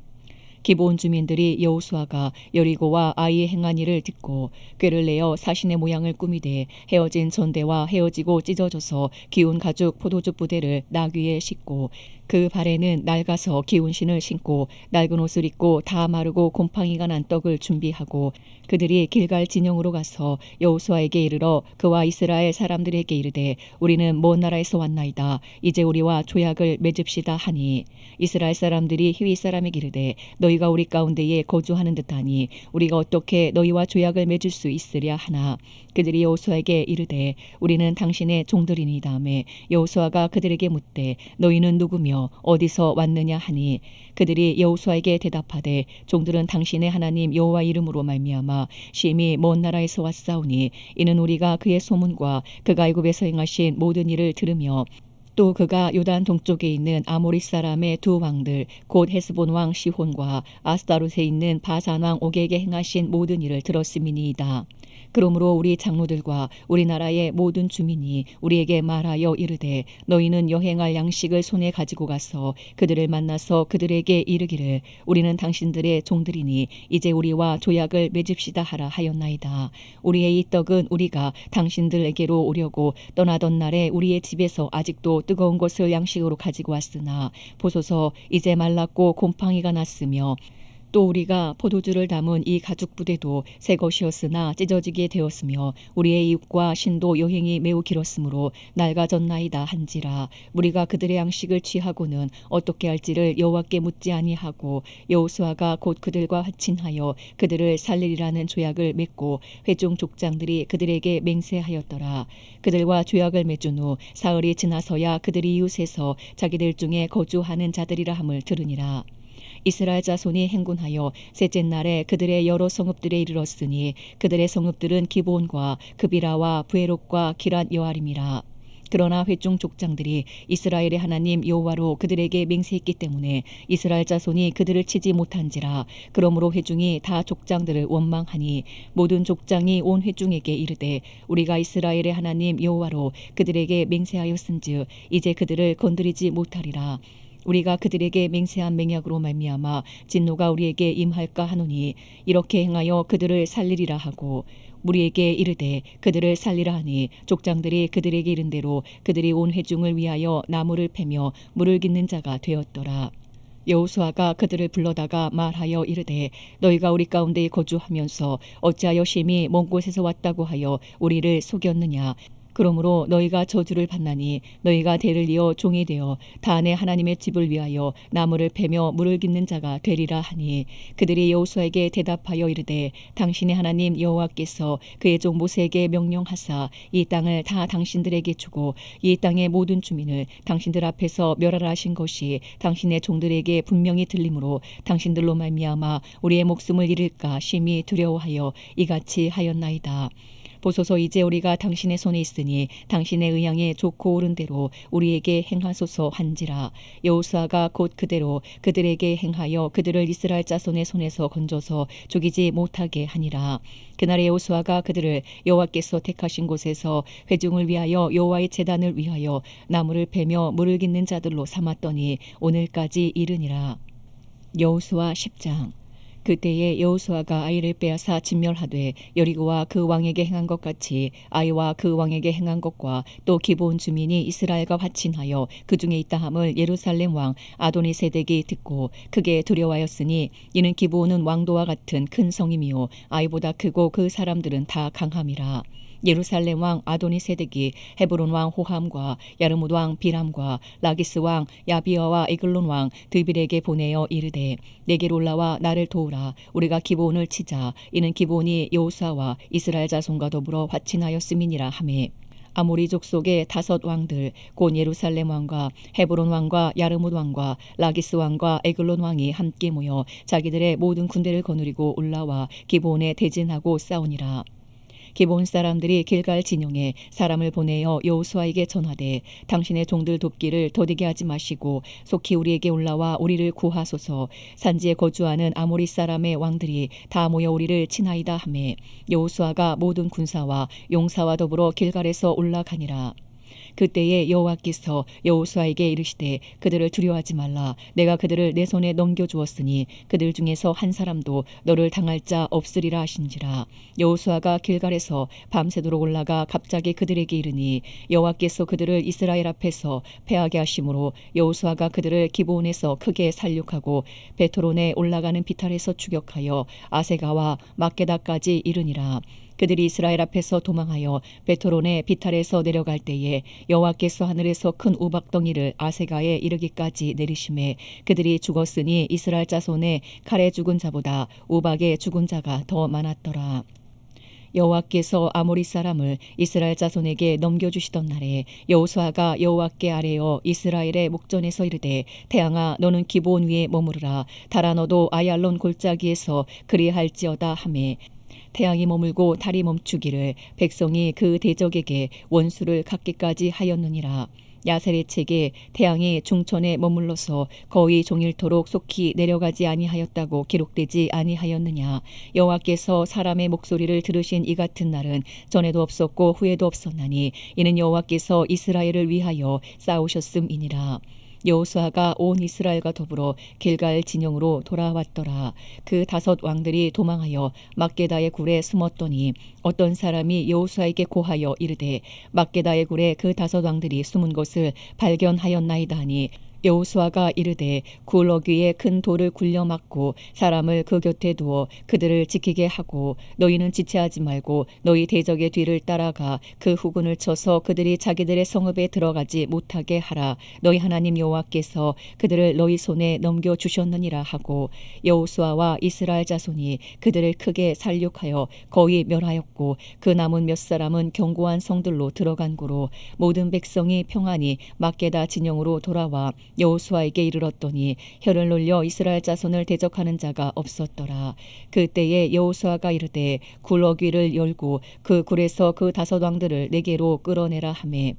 기브온 주민들이 여호수아가 여리고와 아이의 행한 일을 듣고 꾀를 내어 사신의 모양을 꾸미되 헤어진 전대와 헤어지고 찢어져서 기운 가죽 포도주 부대를 나귀에 싣고 그 발에는 낡아서 기운 신을 신고 낡은 옷을 입고 다 마르고 곰팡이가 난 떡을 준비하고 그들이 길갈 진영으로 가서 여호수아에게 이르러 그와 이스라엘 사람들에게 이르되 우리는 먼 나라에서 왔나이다. 이제 우리와 조약을 맺읍시다 하니 이스라엘 사람들이 히위 사람에게 이르되 너희가 우리 가운데에 거주하는 듯하니 우리가 어떻게 너희와 조약을 맺을 수 있으랴 하나 그들이 여호수아에게 이르되 우리는 당신의 종들이니다매 여호수아가 그들에게 묻되 너희는 누구며 어디서 왔느냐 하니 그들이 여호수아에게 대답하되 종들은 당신의 하나님 여호와 이름으로 말미암아 심히 먼 나라에서 왔사오니 이는 우리가 그의 소문과 그가 애굽에서 행하신 모든 일을 들으며 또 그가 요단 동쪽에 있는 아모리 사람의 두 왕들 곧 헤스본 왕 시혼과 아스다롯에 있는 바산 왕 옥에게 행하신 모든 일을 들었음이니이다. 그러므로 우리 장로들과 우리나라의 모든 주민이 우리에게 말하여 이르되 너희는 여행할 양식을 손에 가지고 가서 그들을 만나서 그들에게 이르기를 우리는 당신들의 종들이니 이제 우리와 조약을 맺읍시다 하라 하였나이다. 우리의 이 떡은 우리가 당신들에게로 오려고 떠나던 날에 우리의 집에서 아직도 뜨거운 것을 양식으로 가지고 왔으나 보소서 이제 말랐고 곰팡이가 났으며 또 우리가 포도주를 담은 이 가죽 부대도 새 것이었으나 찢어지게 되었으며 우리의 이웃과 신도 여행이 매우 길었으므로 낡아졌나이다 한지라. 우리가 그들의 양식을 취하고는 어떻게 할지를 여호와께 묻지 아니하고 여호수아가 곧 그들과 화친하여 그들을 살리리라는 조약을 맺고 회중 족장들이 그들에게 맹세하였더라. 그들과 조약을 맺은 후 사흘이 지나서야 그들이 이웃에서 자기들 중에 거주하는 자들이라 함을 들으니라. 이스라엘 자손이 행군하여 셋째 날에 그들의 여러 성읍들에 이르렀으니 그들의 성읍들은 기브온과 그비라와 브에롯과 기랏 여아림이라. 그러나 회중 족장들이 이스라엘의 하나님 여호와로 그들에게 맹세했기 때문에 이스라엘 자손이 그들을 치지 못한지라. 그러므로 회중이 다 족장들을 원망하니 모든 족장이 온 회중에게 이르되 우리가 이스라엘의 하나님 여호와로 그들에게 맹세하였은즉 이제 그들을 건드리지 못하리라. 우리가 그들에게 맹세한 맹약으로 말미암아 진노가 우리에게 임할까 하노니 이렇게 행하여 그들을 살리리라 하고 우리에게 이르되 그들을 살리라 하니 족장들이 그들에게 이른 대로 그들이 온 회중을 위하여 나무를 패며 물을 깃는 자가 되었더라. 여호수아가 그들을 불러다가 말하여 이르되 너희가 우리 가운데 거주하면서 어찌하여 심히 먼 곳에서 왔다고 하여 우리를 속였느냐. 그러므로 너희가 저주를 받나니 너희가 대를 이어 종이 되어 단의 하나님의 집을 위하여 나무를 패며 물을 깃는 자가 되리라 하니 그들이 여호수아에게 대답하여 이르되 당신의 하나님 여호와께서 그의 종 모세에게 명령하사 이 땅을 다 당신들에게 주고 이 땅의 모든 주민을 당신들 앞에서 멸하라 하신 것이 당신의 종들에게 분명히 들리므로 당신들로 말미암아 우리의 목숨을 잃을까 심히 두려워하여 이같이 하였나이다. 보소서 이제 우리가 당신의 손에 있으니 당신의 의향에 좋고 옳은 대로 우리에게 행하소서 한지라. 여호수아가 곧 그대로 그들에게 행하여 그들을 이스라엘 자손의 손에서 건져서 죽이지 못하게 하니라. 그날에 여호수아가 그들을 여호와께서 택하신 곳에서 회중을 위하여 여호와의 제단을 위하여 나무를 패며 물을 깃는 자들로 삼았더니 오늘까지 이르니라. 여호수아 10장. 그때에 여호수아가 아이를 빼앗아 진멸하되 여리고와 그 왕에게 행한 것 같이 아이와 그 왕에게 행한 것과 또 기브온 주민이 이스라엘과 화친하여 그 중에 있다 함을 예루살렘 왕 아도니세덱이 듣고 크게 두려워하였으니 이는 기브온은 왕도와 같은 큰 성임이요 아이보다 크고 그 사람들은 다 강함이라. 예루살렘 왕 아도니세덱이 헤브론 왕 호함과 야르뭇 왕 비람과 라기스 왕 야비아와 에글론 왕 드빌에게 보내어 이르되 내게로 올라와 나를 도우라. 우리가 기브온을 치자. 이는 기브온이 여호수아와 이스라엘 자손과 더불어 화친하였음이니라 하매 아모리 족속의 5 왕들 곧 예루살렘 왕과 헤브론 왕과 야르뭇 왕과 라기스 왕과 에글론 왕이 함께 모여 자기들의 모든 군대를 거느리고 올라와 기브온에 대진하고 싸우니라. 기브온 사람들이 길갈 진영에 사람을 보내어 여호수아에게 전하되 당신의 종들 돕기를 더디게 하지 마시고 속히 우리에게 올라와 우리를 구하소서. 산지에 거주하는 아모리 사람의 왕들이 다 모여 우리를 치나이다 하매 여호수아가 모든 군사와 용사와 더불어 길갈에서 올라가니라. 그때에 여호와께서 여호수아에게 이르시되 그들을 두려워하지 말라. 내가 그들을 내 손에 넘겨주었으니 그들 중에서 한 사람도 너를 당할 자 없으리라 하신지라. 여호수아가 길갈에서 밤새도록 올라가 갑자기 그들에게 이르니 여호와께서 그들을 이스라엘 앞에서 패하게 하심으로 여호수아가 그들을 기브온에서 크게 살육하고 베토론에 올라가는 비탈에서 추격하여 아세가와 막게다까지 이르니라. 그들이 이스라엘 앞에서 도망하여 베토론의 비탈에서 내려갈 때에 여호와께서 하늘에서 큰 우박덩이를 아세가에 이르기까지 내리심에 그들이 죽었으니 이스라엘 자손의 칼에 죽은 자보다 우박에 죽은 자가 더 많았더라. 여호와께서 아모리 사람을 이스라엘 자손에게 넘겨주시던 날에 여호수아가 여호와께 아뢰어 이스라엘의 목전에서 이르되 태양아 너는 기브온 위에 머무르라. 달아 너도 아얄론 골짜기에서 그리할지어다 하매 태양이 머물고 달이 멈추기를 백성이 그 대적에게 원수를 갚기까지 하였느니라. 야셀의 책에 태양이 중천에 머물러서 거의 종일토록 속히 내려가지 아니하였다고 기록되지 아니하였느냐. 여호와께서 사람의 목소리를 들으신 이 같은 날은 전에도 없었고 후에도 없었나니 이는 여호와께서 이스라엘을 위하여 싸우셨음이니라. 여호수아가 온 이스라엘과 더불어 길갈 진영으로 돌아왔더라. 그 5 왕들이 도망하여 막게다의 굴에 숨었더니 어떤 사람이 여호수아에게 고하여 이르되 막게다의 굴에 그 5 왕들이 숨은 것을 발견하였나이다 하니 여호수아가 이르되 굴 어귀에 큰 돌을 굴려 막고 사람을 그 곁에 두어 그들을 지키게 하고 너희는 지체하지 말고 너희 대적의 뒤를 따라가 그 후군을 쳐서 그들이 자기들의 성읍에 들어가지 못하게 하라. 너희 하나님 여호와께서 그들을 너희 손에 넘겨주셨느니라 하고 여호수아와 이스라엘 자손이 그들을 크게 살육하여 거의 멸하였고 그 남은 몇 사람은 견고한 성들로 들어간 고로 모든 백성이 평안히 막게다 진영으로 돌아와 여호수아에게 이르렀더니 혀를 놀려 이스라엘 자손을 대적하는 자가 없었더라. 그때에 여호수아가 이르되 굴 어귀를 열고 그 굴에서 그 5 왕들을 내게로 끌어내라 하매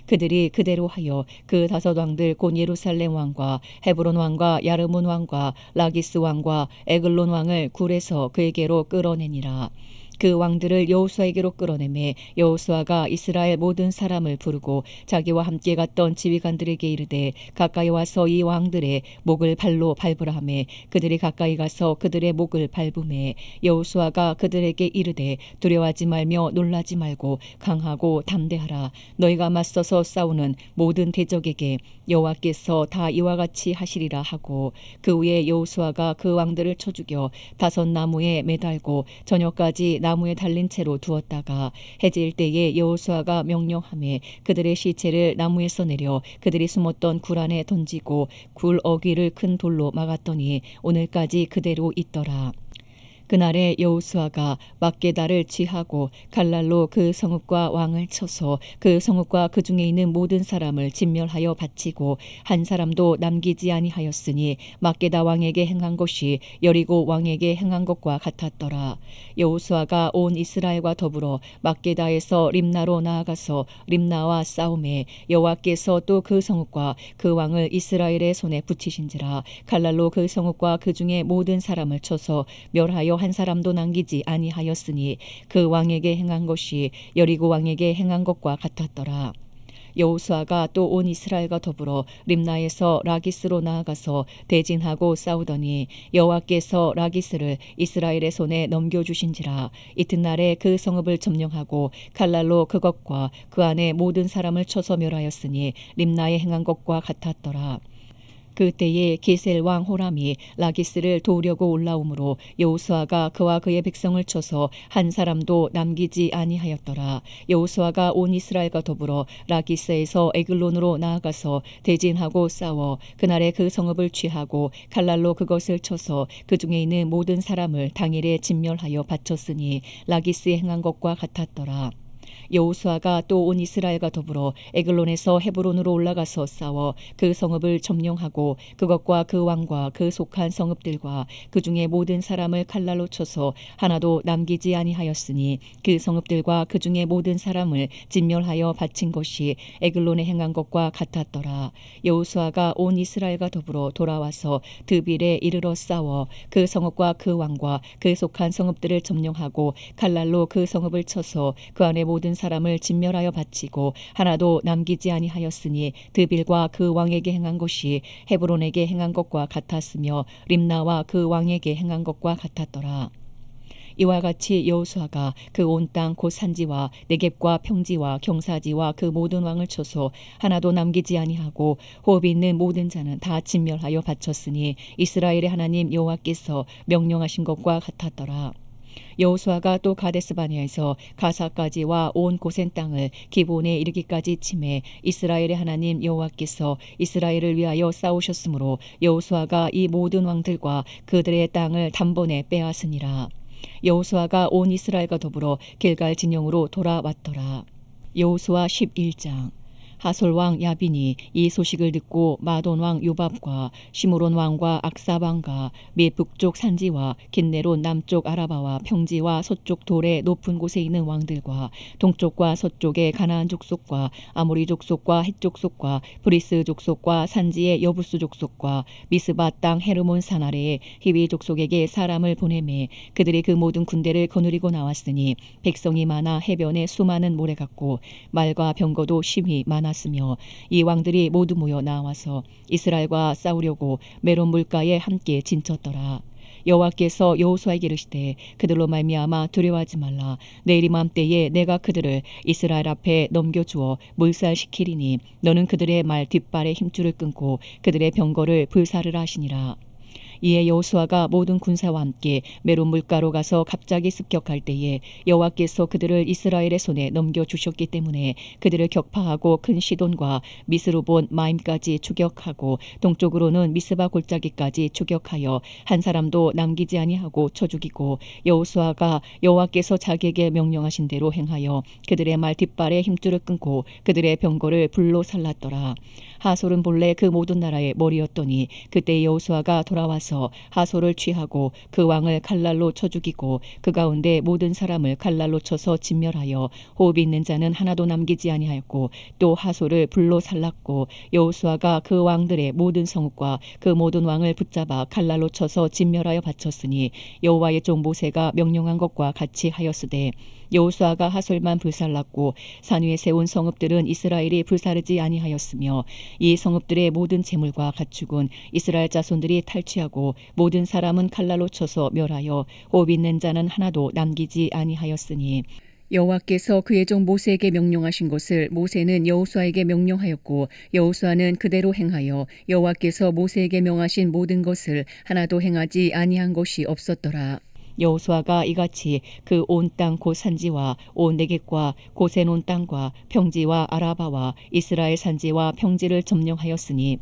그들이 그대로 하여 그 5 왕들 곧 예루살렘 왕과 헤브론 왕과 야르문 왕과 라기스 왕과 에글론 왕을 굴에서 그에게로 끌어내니라. 그 왕들을 여호수아에게로 끌어내매 여호수아가 이스라엘 모든 사람을 부르고 자기와 함께 갔던 지휘관들에게 이르되 가까이 와서 이 왕들의 목을 발로 밟으라 하매 그들이 가까이 가서 그들의 목을 밟음에 여호수아가 그들에게 이르되 두려워하지 말며 놀라지 말고 강하고 담대하라. 너희가 맞서서 싸우는 모든 대적에게 여호와께서 다 이와 같이 하시리라 하고 그 후에 여호수아가 그 왕들을 쳐 죽여 5 나무에 매달고 저녁까지 나무에 달린 채로 두었다가 해질 때에 여호수아가 명령하매 그들의 시체를 나무에서 내려 그들이 숨었던 굴 안에 던지고 굴 어귀를 큰 돌로 막았더니 오늘까지 그대로 있더라. 그날에 여호수아가 막게다를 취하고 갈랄로 그 성읍과 왕을 쳐서 그 성읍과 그 중에 있는 모든 사람을 진멸하여 바치고 한 사람도 남기지 아니하였으니 막게다 왕에게 행한 것이 여리고 왕에게 행한 것과 같았더라. 여호수아가 온 이스라엘과 더불어 막게다에서 림나로 나아가서 림나와 싸움에 여호와께서 또 그 성읍과 그 왕을 이스라엘의 손에 붙이신지라. 갈랄로 그 성읍과 그 중에 모든 사람을 쳐서 멸하여 한 사람도 남기지 아니하였으니 그 왕에게 행한 것이 여리고 왕에게 행한 것과 같았더라. 여호수아가 또 온 이스라엘과 더불어 림나에서 라기스로 나아가서 대진하고 싸우더니 여호와께서 라기스를 이스라엘의 손에 넘겨주신지라. 이튿날에 그 성읍을 점령하고 칼날로 그것과 그 안에 모든 사람을 쳐서 멸하였으니 림나에 행한 것과 같았더라. 그때에 게셀 왕 호람이 라기스를 도우려고 올라오므로 여호수아가 그와 그의 백성을 쳐서 한 사람도 남기지 아니하였더라. 여호수아가 온 이스라엘과 더불어 라기스에서 에글론으로 나아가서 대진하고 싸워 그날에 그 성읍을 취하고 칼날로 그것을 쳐서 그 중에 있는 모든 사람을 당일에 진멸하여 바쳤으니 라기스에 행한 것과 같았더라. 여호수아가 또 온 이스라엘과 더불어 에글론에서 헤브론으로 올라가서 싸워 그 성읍을 점령하고 그것과 그 왕과 그 속한 성읍들과 그 중에 모든 사람을 칼날로 쳐서 하나도 남기지 아니하였으니 그 성읍들과 그 중에 모든 사람을 진멸하여 바친 것이 에글론에 행한 것과 같았더라. 여호수아가 온 이스라엘과 더불어 돌아와서 드빌에 이르러 싸워 그 성읍과 그 왕과 그 속한 성읍들을 점령하고 칼날로 그 성읍을 쳐서 그 안에 모든 사람을 진멸하여 바치고 하나도 남기지 아니하였으니 드빌과 그 왕에게 행한 것이 헤브론에게 행한 것과 같았으며 림나와 그 왕에게 행한 것과 같았더라. 이와 같이 여호수아가 그 온 땅 곧 산지와 네겝과 평지와 경사지와 그 모든 왕을 쳐서 하나도 남기지 아니하고 호흡이 있는 모든 자는 다 진멸하여 바쳤으니 이스라엘의 하나님 여호와께서 명령하신 것과 같았더라. 여호수아가 또 가데스바네아에서 가사까지와 온 고센 땅을 기본에 이르기까지 치매 이스라엘의 하나님 여호와께서 이스라엘을 위하여 싸우셨으므로 여호수아가 이 모든 왕들과 그들의 땅을 단번에 빼앗으니라. 여호수아가 온 이스라엘과 더불어 길갈 진영으로 돌아왔더라. 여호수아 11장. 하솔 왕 야빈이 이 소식을 듣고 마돈 왕 요밥과 시므론 왕과 악사 왕과 및 북쪽 산지와 긴네론 남쪽 아라바와 평지와 서쪽 돌의 높은 곳에 있는 왕들과 동쪽과 서쪽의 가나안 족속과 아모리 족속과 헷 족속과 브리스 족속과 산지의 여부스 족속과 미스바 땅 헤르몬 산 아래의 히위 족속에게 사람을 보내매 그들이 그 모든 군대를 거느리고 나왔으니 백성이 많아 해변에 수많은 모래 같고 말과 병거도 심히 많았으며 이 왕들이 모두 모여 나와서 이스라엘과 싸우려고 메론 물가에 함께 진쳤더라. 여호와께서 여호수아에게 이르시되 그들로 말미암아 두려워하지 말라. 내일 이맘때에 내가 그들을 이스라엘 앞에 넘겨주어 몰살시키리니 너는 그들의 말 뒷발에 힘줄을 끊고 그들의 병거를 불사르라 하시니라. 이에 여호수아가 모든 군사와 함께 메론 물가로 가서 갑자기 습격할 때에 여호와께서 그들을 이스라엘의 손에 넘겨주셨기 때문에 그들을 격파하고 큰 시돈과 미스로본 마임까지 추격하고 동쪽으로는 미스바 골짜기까지 추격하여 한 사람도 남기지 아니하고 쳐 죽이고 여호수아가 여호와께서 자기에게 명령하신 대로 행하여 그들의 말 뒷발에 힘줄을 끊고 그들의 병거를 불로 살랐더라. 하솔은 본래 그 모든 나라의 머리였더니 그때 여호수아가 돌아와서 하솔을 취하고 그 왕을 칼날로 쳐 죽이고 그 가운데 모든 사람을 칼날로 쳐서 진멸하여 호흡이 있는 자는 하나도 남기지 아니하였고 또 하솔을 불로 살랐고 여호수아가 그 왕들의 모든 성읍과 그 모든 왕을 붙잡아 칼날로 쳐서 진멸하여 바쳤으니 여호와의 종 모세가 명령한 것과 같이 하였으되 여호수아가 하솔만 불살랐고 산 위에 세운 성읍들은 이스라엘이 불사르지 아니하였으며 이 성읍들의 모든 재물과 가축은 이스라엘 자손들이 탈취하고 모든 사람은 칼날로 쳐서 멸하여 호흡 있는 자는 하나도 남기지 아니하였으니 여호와께서 그의 종 모세에게 명령하신 것을 모세는 여호수아에게 명령하였고 여호수아는 그대로 행하여 여호와께서 모세에게 명하신 모든 것을 하나도 행하지 아니한 것이 없었더라. 여호수아가 이같이 그 온 땅 곧 산지와 온 네겝과 고센 온 땅과 평지와 아라바와 이스라엘 산지와 평지를 점령하였으니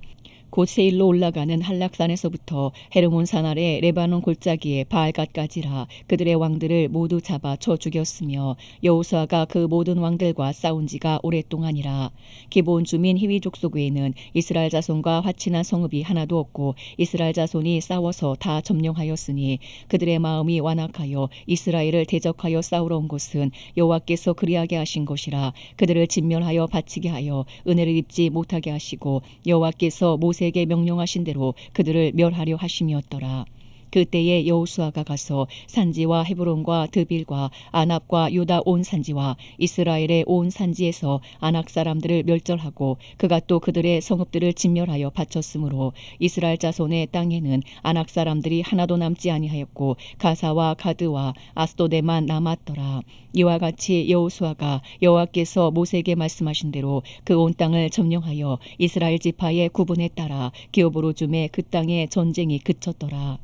곧 세일로 올라가는 한락산에서부터 헤르몬 산 아래 레바논 골짜기의 바알갓까지라. 그들의 왕들을 모두 잡아 쳐 죽였으며 여호수아가 그 모든 왕들과 싸운 지가 오랫동안이라. 기브온 주민 히위 족속 외에는 이스라엘 자손과 화친한 성읍이 하나도 없고 이스라엘 자손이 싸워서 다 점령하였으니 그들의 마음이 완악하여 이스라엘을 대적하여 싸우러 온 것은 여호와께서 그리하게 하신 것이라. 그들을 진멸하여 바치게 하여 은혜를 입지 못하게 하시고 여호와께서 모세에게 명령하신 대로 그들을 멸하려 하심이었더라. 그때에 여호수아가 가서 산지와 헤브론과 드빌과 아납과 유다 온 산지와 이스라엘의 온 산지에서 아낙 사람들을 멸절하고 그가 또 그들의 성읍들을 진멸하여 바쳤으므로 이스라엘 자손의 땅에는 아낙 사람들이 하나도 남지 아니하였고 가사와 가드와 아스도데만 남았더라. 이와 같이 여호수아가 여호와께서 모세에게 말씀하신 대로 그 온 땅을 점령하여 이스라엘 지파의 구분에 따라 기업으로 주매 그 땅에 전쟁이 그쳤더라.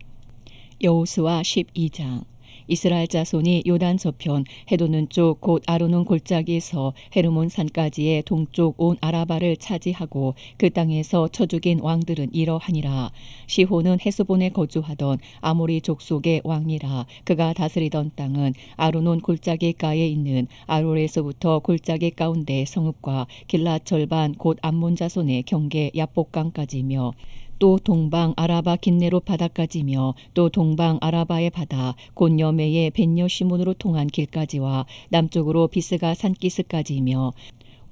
여호수아 12장. 이스라엘 자손이 요단 저편 헤도는 쪽 곧 아르논 골짜기에서 헤르몬 산까지의 동쪽 온 아라바를 차지하고 그 땅에서 쳐 죽인 왕들은 이러하니라. 시혼은 헤스본에 거주하던 아모리 족속의 왕이라. 그가 다스리던 땅은 아르논 골짜기가에 있는 아롤에서부터 골짜기 가운데 성읍과 길랏 절반 곧 암몬 자손의 경계 야복강까지며 또 동방 아라바 긴네로 바다까지며 또 동방 아라바의 바다 곧 여메의 벤여시몬으로 통한 길까지와 남쪽으로 비스가 산기스까지며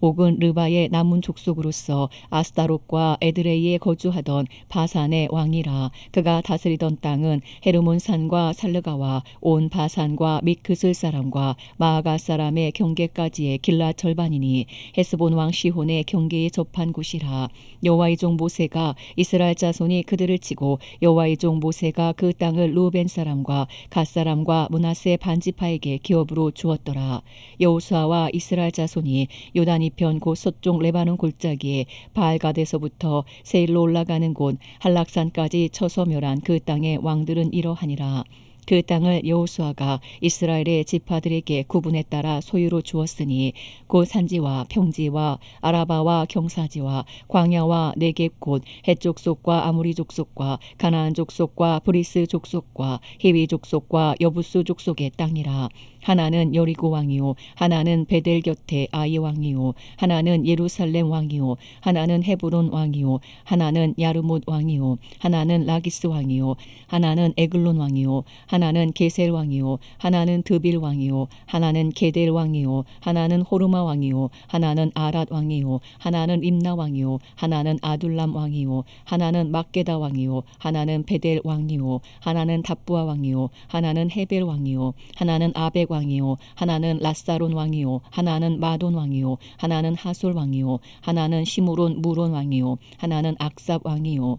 옥은 르바의 남은 족속으로서 아스다롯과 에드레이에 거주하던 바산의 왕이라. 그가 다스리던 땅은 헤르몬 산과 살르가와 온 바산과 및 그슬 사람과 마아가 사람의 경계까지의 길랏 절반이니 헤스본 왕 시혼의 경계에 접한 곳이라. 여호와의 종 모세가 이스라엘 자손이 그들을 치고 여호와의 종 모세가 그 땅을 루벤 사람과 갓 사람과 므낫세 반지파에게 기업으로 주었더라. 여호수아와 이스라엘 자손이 요단이 편 곧 서쪽 레바논 골짜기에 바알갓에서부터 세일로 올라가는 곳 한락산까지 쳐서 멸한 그 땅의 왕들은 이러하니라. 그 땅을 여호수아가 이스라엘의 지파들에게 구분에 따라 소유로 주었으니 곧 산지와 평지와 아라바와 경사지와 광야와 네겝 곧 헷 족속과 아모리 족속과 가나안 족속과 브리스 족속과 히위 족속과 여부스 족속의 땅이라. 하나는 여리고 왕이요 하나는 베델 곁에 아이 왕이요 하나는 예루살렘 왕이요 하나는 헤브론 왕이요 하나는 야르못 왕이요 하나는 라기스 왕이요 하나는 에글론 왕이요 하나는 게셀 왕이요 하나는 드빌 왕이요 하나는 게델 왕이요 하나는 호르마 왕이요 하나는 아랏 왕이요 하나는 림나 왕이요 하나는 아둘람 왕이요 하나는 막게다 왕이요 하나는 베델 왕이요 하나는 답부아 왕이요 하나는 헤벨 왕이요 하나는 아벡 왕이요 하나는 라사론 왕이요 하나는 마돈 왕이요 하나는 하솔 왕이요 하나는 시므론 무론 왕이요 하나는 악삽 왕이요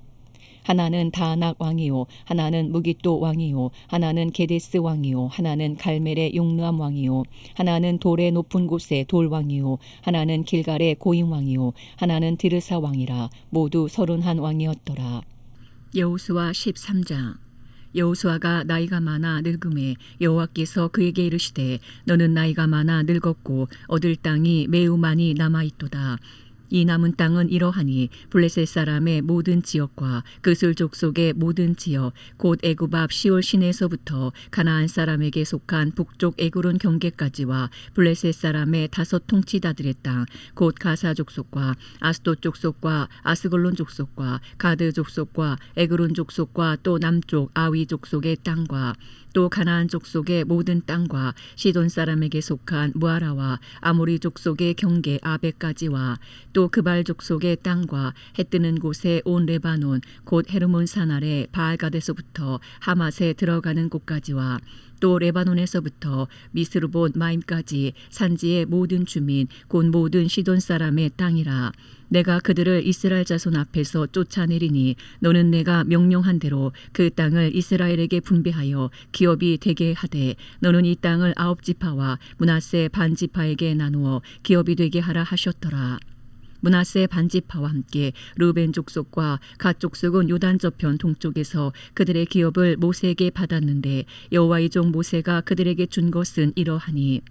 하나는 다낙 왕이요 하나는 무기또 왕이요 하나는 게데스 왕이요 하나는 갈멜의 용르암 왕이요 하나는 돌의 높은 곳의 돌 왕이요 하나는 길갈의 고임 왕이요 하나는 디르사 왕이라. 모두 31 왕이었더라. 여호수아 13장. 여호수아가 나이가 많아 늙음에 여호와께서 그에게 이르시되 너는 나이가 많아 늙었고 얻을 땅이 매우 많이 남아있도다. 이 남은 땅은 이러하니 블레셋 사람의 모든 지역과 그슬 족속의 모든 지역 곧 애굽 앞 시올 시내에서부터 가나안 사람에게 속한 북쪽 에그론 경계까지와 블레셋 사람의 5 통치다들의 땅 곧 가사 족속과 아스돗 족속과 아스글론 족속과 가드 족속과 에그론 족속과 또 남쪽 아위 족속의 땅과 또 가나안 족속의 모든 땅과 시돈 사람에게 속한 무아라와 아모리 족속의 경계 아벡까지와 또 그발 족속의 땅과 해 뜨는 곳에 온 레바논 곧 헤르몬 산 아래 바알갓에서부터 하맛에 들어가는 곳까지와 또 레바논에서부터 미스르봇 마임까지 산지의 모든 주민 곧 모든 시돈 사람의 땅이라. 내가 그들을 이스라엘 자손 앞에서 쫓아내리니 너는 내가 명령한 대로 그 땅을 이스라엘에게 분배하여 기업이 되게 하되 너는 이 땅을 9지파와 므낫세 반지파에게 나누어 기업이 되게 하라 하셨더라. 므낫세 반지파와 함께 르벤 족속과 갓 족속은 요단 저편 동쪽에서 그들의 기업을 모세에게 받았는데 여호와의 종 모세가 그들에게 준 것은 이러하니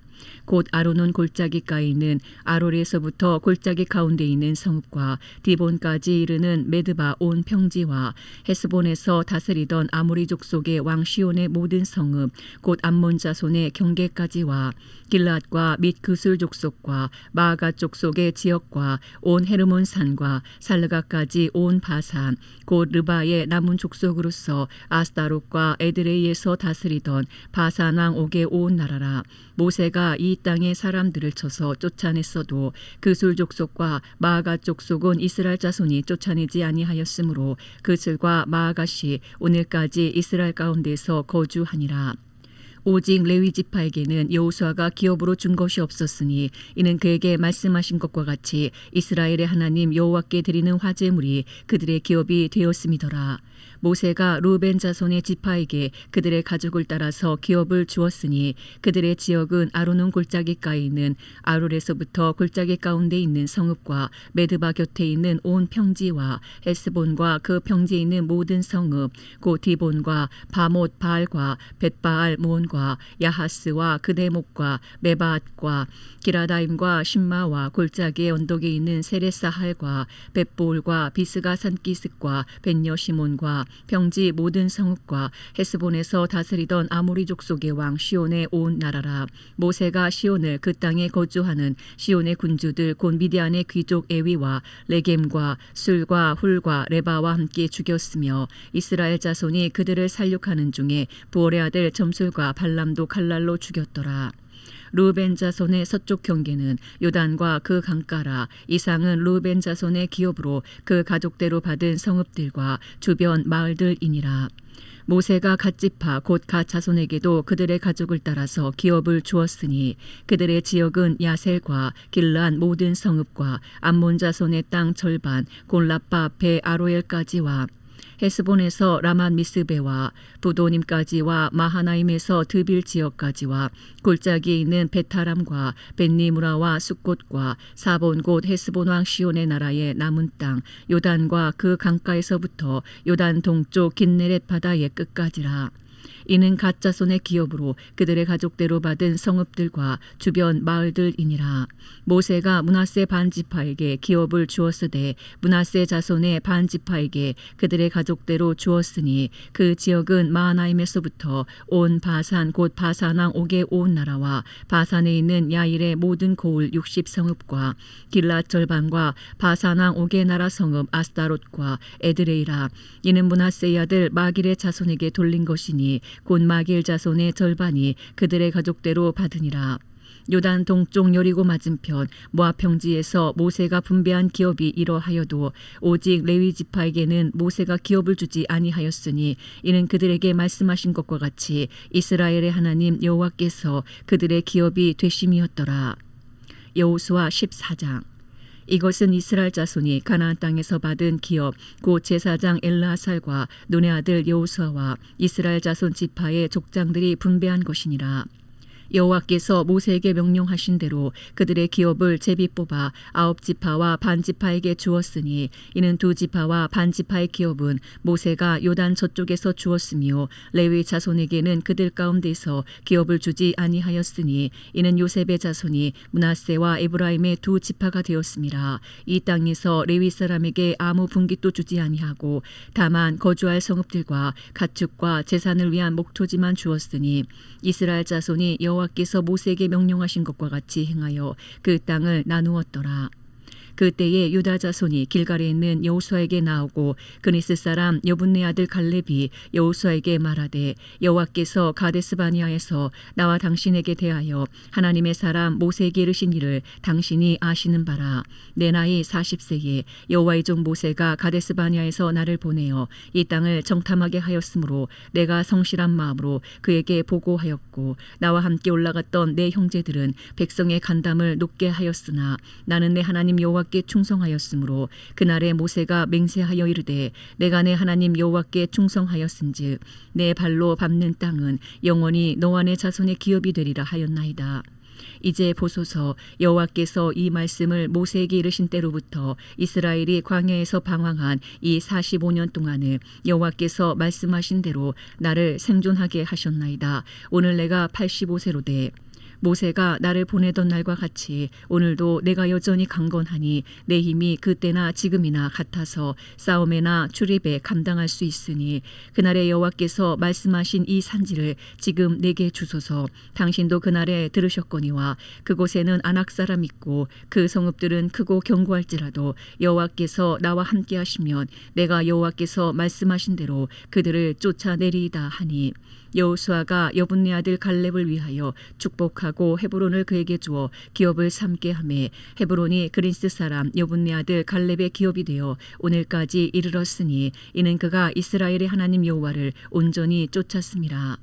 곧 아르논 골짜기가에 있는 아롤에서부터 골짜기 가운데 있는 성읍과 디본까지 이르는 메드바 온 평지와 헤스본에서 다스리던 아모리 족속의 왕 시온의 모든 성읍 곧 암몬 자손의 경계까지와 길랏과 및 그술 족속과 마아가 족속의 지역과 온 헤르몬 산과 살르가까지 온 바산 곧 르바의 남은 족속으로서 아스다롯과 에드레이에서 다스리던 바산 왕 옥의 온 나라라. 모세가 모세가 이 땅의 사람들을 쳐서 쫓아냈어도 그술 족속과 마아가 족속은 이스라엘 자손이 쫓아내지 아니하였으므로 그술과 마아가시 오늘까지 이스라엘 가운데서 거주하니라. 오직 레위 지파에게는 여호수아가 기업으로 준 것이 없었으니 이는 그에게 말씀하신 것과 같이 이스라엘의 하나님 여호와께 드리는 화제물이 그들의 기업이 되었음이더라. 모세가 르우벤 자손의 지파에게 그들의 가족을 따라서 기업을 주었으니 그들의 지역은 아르논 골짜기가에 있는 아롤에서부터 골짜기 가운데 있는 성읍과 메드바 곁에 있는 온 평지와 헤스본과 그 평지에 있는 모든 성읍 곧 디본과 바못 바알과 벳바알 모온과 야하스와 그 대목과 메바앗과 기라다임과 신마와 골짜기의 언덕에 있는 세레사할과 벳보울과 비스가 산기슭과 벳여시몬과 평지 모든 성읍과 헤스본에서 다스리던 아모리 족속의 왕 시온의 온 나라라. 모세가 시온을 그 땅에 거주하는 시온의 군주들 곧 미디안의 귀족 에위와 레겜과 술과 훌과 레바와 함께 죽였으며 이스라엘 자손이 그들을 살육하는 중에 부올의 아들 점술과 발람도 칼날로 죽였더라. 르우벤 자손의 서쪽 경계는 요단과 그 강가라. 이상은 르우벤 자손의 기업으로 그 가족대로 받은 성읍들과 주변 마을들이니라. 모세가 갓 지파 곧 갓 자손에게도 그들의 가족을 따라서 기업을 주었으니 그들의 지역은 야셀과 길르한 모든 성읍과 암몬 자손의 땅 절반 곧 라빠 앞에 아로엘까지와 헤스본에서 라만 미스베와 부도님까지와 마하나임에서 드빌 지역까지와 골짜기에 있는 베타람과 벤니무라와 숫곳과 사본 곧 헤스본 왕 시온의 나라의 남은 땅 요단과 그 강가에서부터 요단 동쪽 긴네렛 바다의 끝까지라. 이는 갓 자손의 기업으로 그들의 가족대로 받은 성읍들과 주변 마을들이니라. 모세가 므낫세 반지파에게 기업을 주었으되 므낫세 자손의 반지파에게 그들의 가족대로 주었으니 그 지역은 마하나임에서부터 온 바산 곧 바산왕 옥의 온 나라와 바산에 있는 야일의 모든 고을 60성읍과 길랏 절반과 바산왕 옥의 나라 성읍 아스다롯과 에드레이라. 이는 므낫세의 아들 마길의 자손에게 돌린 것이니 곧 마길 자손의 절반이 그들의 가족대로 받으니라. 요단 동쪽 여리고 맞은편 모압 평지에서 모세가 분배한 기업이 이러하여도 오직 레위 지파에게는 모세가 기업을 주지 아니하였으니 이는 그들에게 말씀하신 것과 같이 이스라엘의 하나님 여호와께서 그들의 기업이 되심이었더라. 여호수아 14장. 이것은 이스라엘 자손이 가나안 땅에서 받은 기업 곧 제사장 엘르아살과 눈의 아들 여호수아와 이스라엘 자손 지파의 족장들이 분배한 것이니라. 여호와께서 모세에게 명령하신 대로 그들의 기업을 제비 뽑아 9지파와 반지파에게 주었으니 이는 2지파와 반지파의 기업은 모세가 요단 저쪽에서 주었으며 레위 자손에게는 그들 가운데서 기업을 주지 아니하였으니 이는 요셉의 자손이 므낫세와 에브라임의 2지파가 되었음이라. 이 땅에서 레위 사람에게 아무 분깃도 주지 아니하고 다만 거주할 성읍들과 가축과 제산을 위한 목토지만 주었으니 이스라엘 자손이 여호와께서 모세에게 명령하신 것과 같이 행하여 그 땅을 나누었더라. 그때에 유다 자손이 길갈에 있는 여호수아에게 나오고 그니스 사람 여분네 아들 갈렙이 여호수아에게 말하되 여호와께서 가데스 바니아에서 나와 당신에게 대하여 하나님의 사람 모세에게 이르신 일을 당신이 아시는 바라. 내 나이 40세에 여호와의 종 모세가 가데스 바니아에서 나를 보내어 이 땅을 정탐하게 하였으므로 내가 성실한 마음으로 그에게 보고하였고 나와 함께 올라갔던 내 형제들은 백성의 간담을 높게 하였으나 나는 내 하나님 여호와 께 충성하였으므로 그날에 모세가 맹세하여 이르되 내가 내 하나님 여호와께 충성하였은즉 내 발로 밟는 땅은 영원히 너와 내 자손의 기업이 되리라 하였나이다. 이제 보소서 여호와께서 이 말씀을 모세에게 이르신 때로부터 이스라엘이 광야에서 방황한 이 45년 동안을 여호와께서 말씀하신 대로 나를 생존하게 하셨나이다. 오늘 내가 85세로 돼 모세가 나를 보내던 날과 같이 오늘도 내가 여전히 강건하니 내 힘이 그때나 지금이나 같아서 싸움에나 출입에 감당할 수 있으니 그날에 여호와께서 말씀하신 이 산지를 지금 내게 주소서. 당신도 그날에 들으셨거니와 그곳에는 아낙 사람 있고 그 성읍들은 크고 견고할지라도 여호와께서 나와 함께 하시면 내가 여호와께서 말씀하신 대로 그들을 쫓아내리이다 하니 여호수아가 여분네 아들 갈렙을 위하여 축복하고 하고 헤브론을 그에게 주어 기업을 삼게 하매 헤브론이 그리스 사람 여분네 아들 갈렙의 기업이 되어 오늘까지 이르렀으니 이는 그가 이스라엘의 하나님 여호와를 온전히 쫓았음이라.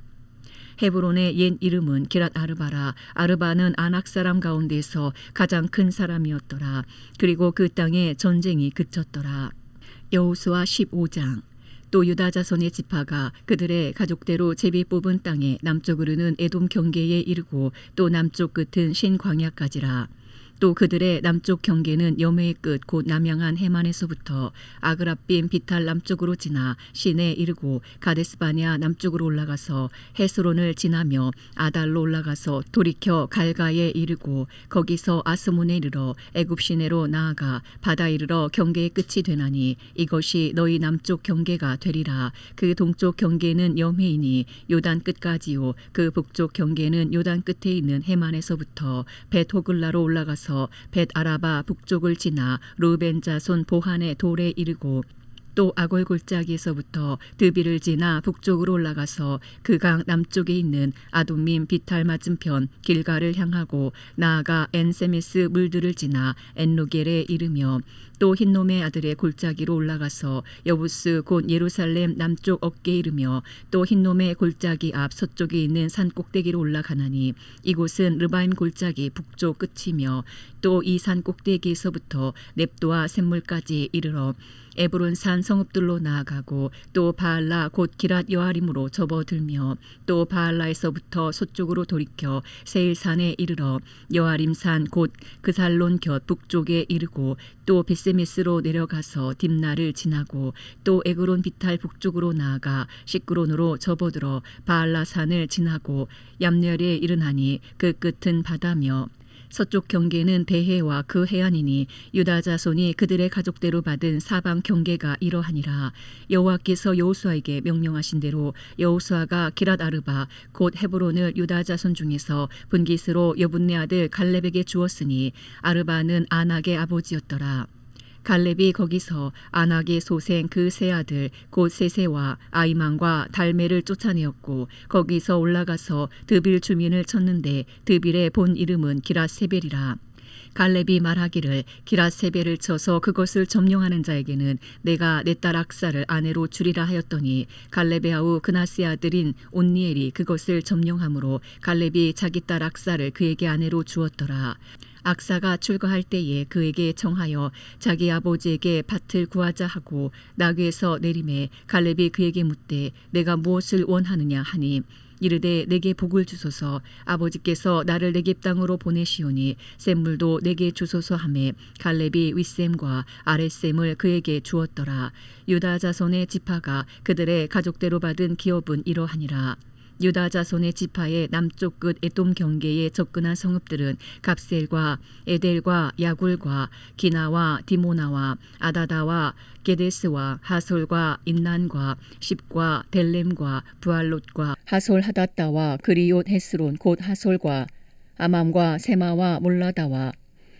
헤브론의 옛 이름은 기랏 아르바라. 아르바는 아낙 사람 가운데서 가장 큰 사람이었더라. 그리고 그 땅에 전쟁이 그쳤더라. 여호수아 15장. 또 유다 자손의 지파가 그들의 가족대로 제비 뽑은 땅에 남쪽으로는 에돔 경계에 이르고 또 남쪽 끝은 신 광야까지라. 또 그들의 남쪽 경계는 여매의 끝 곧 남양한 해만에서부터 아그라빔 비탈 남쪽으로 지나 신에 이르고 가데스바냐 남쪽으로 올라가서 헤스론을 지나며 아달로 올라가서 돌이켜 갈가에 이르고 거기서 아스몬에 이르러 애굽 시내로 나아가 바다 이르러 경계의 끝이 되나니 이것이 너희 남쪽 경계가 되리라. 그 동쪽 경계는 여매이니 요단 끝까지요. 그 북쪽 경계는 요단 끝에 있는 해만에서부터 벳호글라로 올라가서 벳 아라바 북쪽을 지나 루벤 자손 보한의 돌에 이르고 또 아골 골짜기에서부터 드비를 지나 북쪽으로 올라가서 그 강 남쪽에 있는 아둠밈 비탈 맞은편 길가를 향하고 나아가 엔세메스 물들을 지나 엔로겔에 이르며 또 흰놈의 아들의 골짜기로 올라가서 여부스 곧 예루살렘 남쪽 어깨에 이르며 또 흰놈의 골짜기 앞 서쪽에 있는 산 꼭대기로 올라가나니 이곳은 르바임 골짜기 북쪽 끝이며 또 이 산 꼭대기에서부터 넵도와 샘물까지 이르러 에브론 산 성읍들로 나아가고 또 바알라 곧 기랏 여아림으로 접어들며 또 바알라에서부터 서쪽으로 돌이켜 세일산에 이르러 여아림 산 곧 그살론 곁 북쪽에 이르고 또 베세메스로 내려가서 딥나를 지나고 또 에그론 비탈 북쪽으로 나아가 시크론으로 접어들어 바알라 산을 지나고 얌ner에 이르나니 그 끝은 바다며 서쪽 경계는 대해와 그 해안이니 유다 자손이 그들의 가족대로 받은 사방 경계가 이러하니라. 여호와께서 여호수아에게 명령하신 대로 여호수아가 기랏 아르바 곧 헤브론을 유다 자손 중에서 분깃으로 여분네 아들 갈렙에게 주었으니 아르바는 아낙의 아버지였더라. 갈렙이 거기서 아낙의 소생 그 세 아들 곧 세세와 아이만과 달메를 쫓아내었고 거기서 올라가서 드빌 주민을 쳤는데 드빌의 본 이름은 기랏세벨이라. 갈렙이 말하기를 기랏세벨을 쳐서 그것을 점령하는 자에게는 내가 내 딸 악사를 아내로 주리라 하였더니 갈렙의 아우 그나스의 아들인 온니엘이 그것을 점령함으로 갈렙이 자기 딸 악사를 그에게 아내로 주었더라. 악사가 출가할 때에 그에게 청하여 자기 아버지에게 밭을 구하자 하고 나귀에서 내림에 갈렙이 그에게 묻되 내가 무엇을 원하느냐 하니 이르되 내게 복을 주소서. 아버지께서 나를 네겝 땅으로 보내시오니 샘물도 내게 주소서 하매 갈렙이 윗샘과 아랫샘을 그에게 주었더라. 유다 자손의 지파가 그들의 가족대로 받은 기업은 이러하니라. 유다 자손의 지파의 남쪽 끝 에돔 경계에 접근한 성읍들은 갑셀과 에델과 야굴과 기나와 디모나와 아다다와 게데스와 하솔과 인난과 십과 델렘과 부알롯과 하솔 하닷다와 그리옷 헤스론 곧 하솔과 아맘과 세마와 몰라다와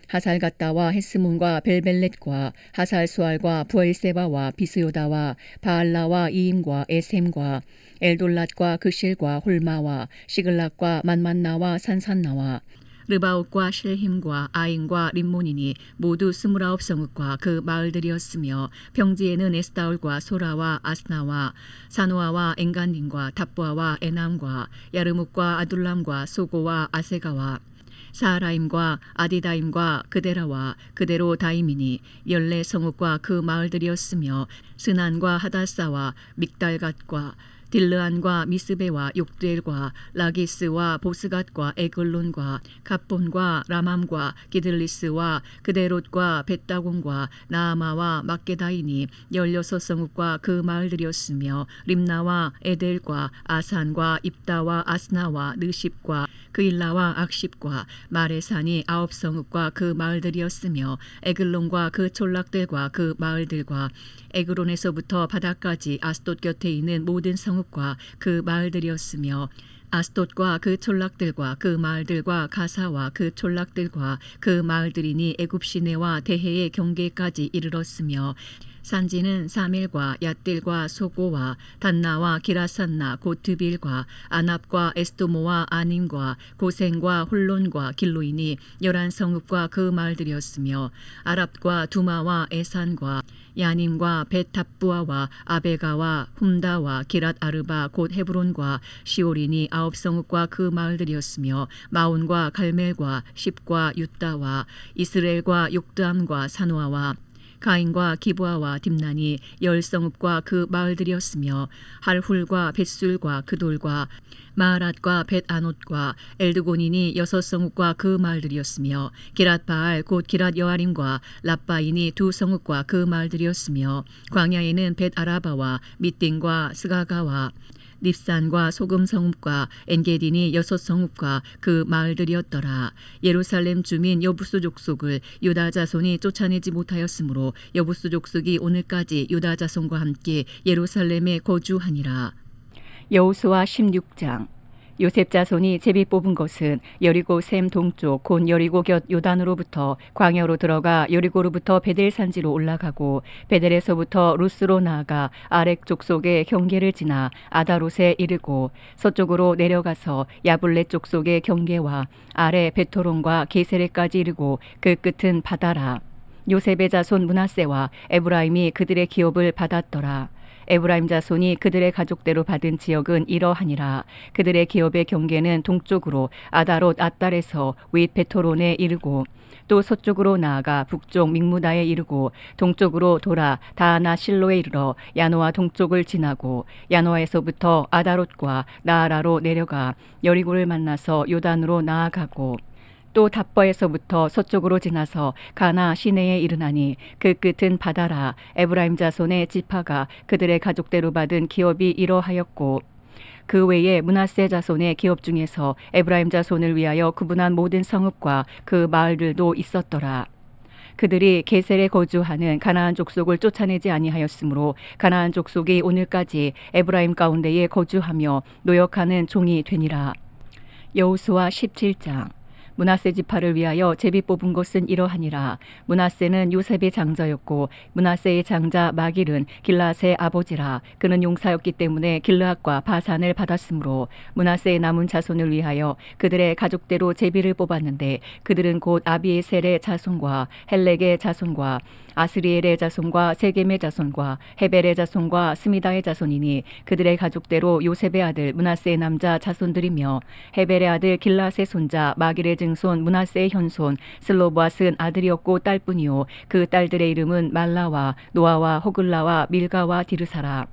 하살갓다와 헤스몬과 벨벨렛과 하살수알과 부엘세바와 비스요다와 바알라와 이임과 에셈과 엘돌랏과 그실과 홀마와 시글락과 만만나와 산산나와 르바옷과 실힘과 아인과 림몬이니 모두 29성읍과 그 마을들이었으며 평지에는 에스다올과 소라와 아스나와 사노아와 엔간딘과 탑부아와 에남과 야르묵과 아둘람과 소고와 아세가와 사라임과 아디다임과 그데라와 그대로 다임이니 14성읍과 그 마을들이었으며 스난과 하다사와 믹달갓과 딜르안과 미스베와 욕두엘과 라기스와 보스갓과 에글론과 갑본과 라맘과 기들리스와 그데롯과 벳다곤과 나아마와 막게다이니 16성읍과 그 마을들이었으며 림나와 에델과 아산과 입다와 아스나와 느십과 그일라와 악십과 마레산이 9성읍과 그 마을들이었으며 에글론과 그 촌락들과 그 마을들과 에그론에서부터 바다까지 아스돗 곁에 있는 모든 성읍과 그 마을들이었으며 아스돗과 그 촌락들과 그 마을들과 가사와 그 촌락들과 그 마을들이니 애굽 시내와 대해의 경계까지 이르렀으며 산지는 사밀과 얏딜과 소고와 단나와 기라산나 곧 드빌과 아납과 에스도모와 아님과 고센과 홀론과 길로이니 11성읍과 그 마을들이었으며 아랍과 두마와 에산과 야님과 벳탑부아와 아베가와 훔다와 기랏 아르바 곧 헤브론과 시오리니 9성읍과 그 마을들이었으며 마온과 갈멜과 십과 윳다와 이스라엘과 욕드암과 사노아와 가인과 기브아와 딥난이 10성읍과 그 마을들이었으며 할훌과 벳술과 그 돌과 마하랏과 벳아노트과 엘드고닌이 6성읍과 그 마을들이었으며 기랏바알 곧 기랏 여아림과 랍바인이 2성읍과 그 마을들이었으며 광야에는 벳아라바와 밑딘과 스가가와 닙산과 소금 성읍과 엔게딘이 6성읍과 그 마을들이었더라. 예루살렘 주민 여부수 족속을 유다 자손이 쫓아내지 못하였으므로 여부수 족속이 오늘까지 유다 자손과 함께 예루살렘에 거주하니라. 여호수아 16장. 요셉 자손이 제비 뽑은 것은 여리고 샘 동쪽 곧 여리고 곁 요단으로부터 광야로 들어가 여리고로부터 베델 산지로 올라가고 베델에서부터 루스로 나아가 아렉 족속의 경계를 지나 아다롯에 이르고 서쪽으로 내려가서 야블레 족속의 경계와 아래 베토론과 게세레까지 이르고 그 끝은 바다라. 요셉의 자손 므낫세와 에브라임이 그들의 기업을 받았더라. 에브라임 자손이 그들의 가족대로 받은 지역은 이러하니라. 그들의 기업의 경계는 동쪽으로 아다롯 앗달에서 윗 베토론에 이르고 또 서쪽으로 나아가 북쪽 믹무다에 이르고 동쪽으로 돌아 다하나 실로에 이르러 야노아 동쪽을 지나고 야노아에서부터 아다롯과 나아라로 내려가 여리고를 만나서 요단으로 나아가고 또 답버에서부터 서쪽으로 지나서 가나 시내에 이르나니 그 끝은 바다라. 에브라임 자손의 지파가 그들의 가족대로 받은 기업이 이러하였고 그 외에 므낫세 자손의 기업 중에서 에브라임 자손을 위하여 구분한 모든 성읍과 그 마을들도 있었더라. 그들이 게셀에 거주하는 가나안 족속을 쫓아내지 아니하였으므로 가나안 족속이 오늘까지 에브라임 가운데에 거주하며 노역하는 종이 되니라. 여호수아 17장. 므낫세 지파를 위하여 제비 뽑은 것은 이러하니라. 므낫세는 요셉의 장자였고 므낫세의 장자 마길은 길라앗의 아버지라. 그는 용사였기 때문에 길르앗과 바산을 받았으므로 므낫세의 남은 자손을 위하여 그들의 가족대로 제비를 뽑았는데 그들은 곧 아비에셀의 자손과 헬렉의 자손과 아스리엘의 자손과 세겜의 자손과 헤벨의 자손과 스미다의 자손이니 그들의 가족대로 요셉의 아들 므낫세의 남자 자손들이며 헤벨의 아들 길라앗의 손자 마길의 증손 므낫세의 현손 슬로보앗은 아들이었고 딸뿐이요 그 딸들의 이름은 말라와 노아와 호글라와 밀가와 디르사라.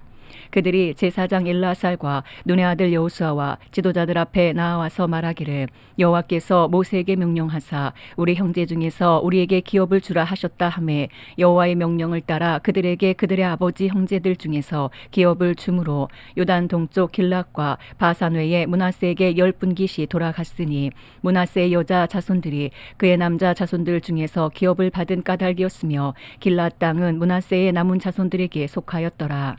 그들이 제사장 엘라살과 눈의 아들 여호수아와 지도자들 앞에 나와서 말하기를 여호와께서 모세에게 명령하사 우리 형제 중에서 우리에게 기업을 주라 하셨다 하매 여호와의 명령을 따라 그들에게 그들의 아버지 형제들 중에서 기업을 주므로 요단 동쪽 길앗과 바산 외에 므낫세에게 10분깃이 돌아갔으니 므낫세의 여자 자손들이 그의 남자 자손들 중에서 기업을 받은 까닭이었으며 길앗 땅은 므낫세의 남은 자손들에게 속하였더라.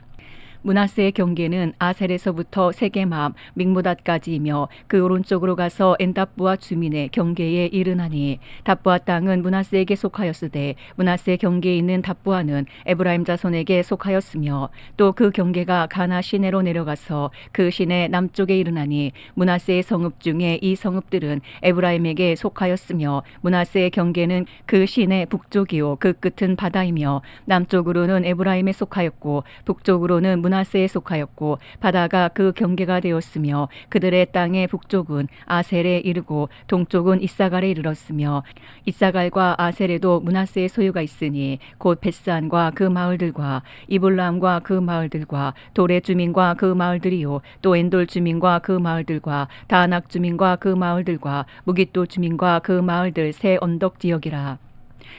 므낫세의 경계는 아셀에서부터 세겜함 믹무닷까지이며 그 오른쪽으로 가서 엔답부아 주민의 경계에 이르나니 답부아 땅은 므낫세에게 속하였으되 므낫세 경계에 있는 답부아는 에브라임 자손에게 속하였으며 또 그 경계가 가나 시내로 내려가서 그 시내 남쪽에 이르나니 므낫세의 성읍 중에 이 성읍들은 에브라임에게 속하였으며 므낫세의 경계는 그 시내 북쪽이요 그 끝은 바다이며 남쪽으로는 에브라임에 속하였고 북쪽으로는 므낫세에 속하였고 바다가 그 경계가 되었으며 그들의 땅의 북쪽은 아셀에 이르고 동쪽은 이사갈에 이르렀으며 이사갈과 아셀에도 므낫세의 소유가 있으니 곧 벳산과 그 마을들과 이블람과 그 마을들과 돌의 주민과 그 마을들이요 또 엔돌 주민과 그 마을들과 다낙 주민과 그 마을들과 무깃도 주민과 그 마을들 세 언덕 지역이라.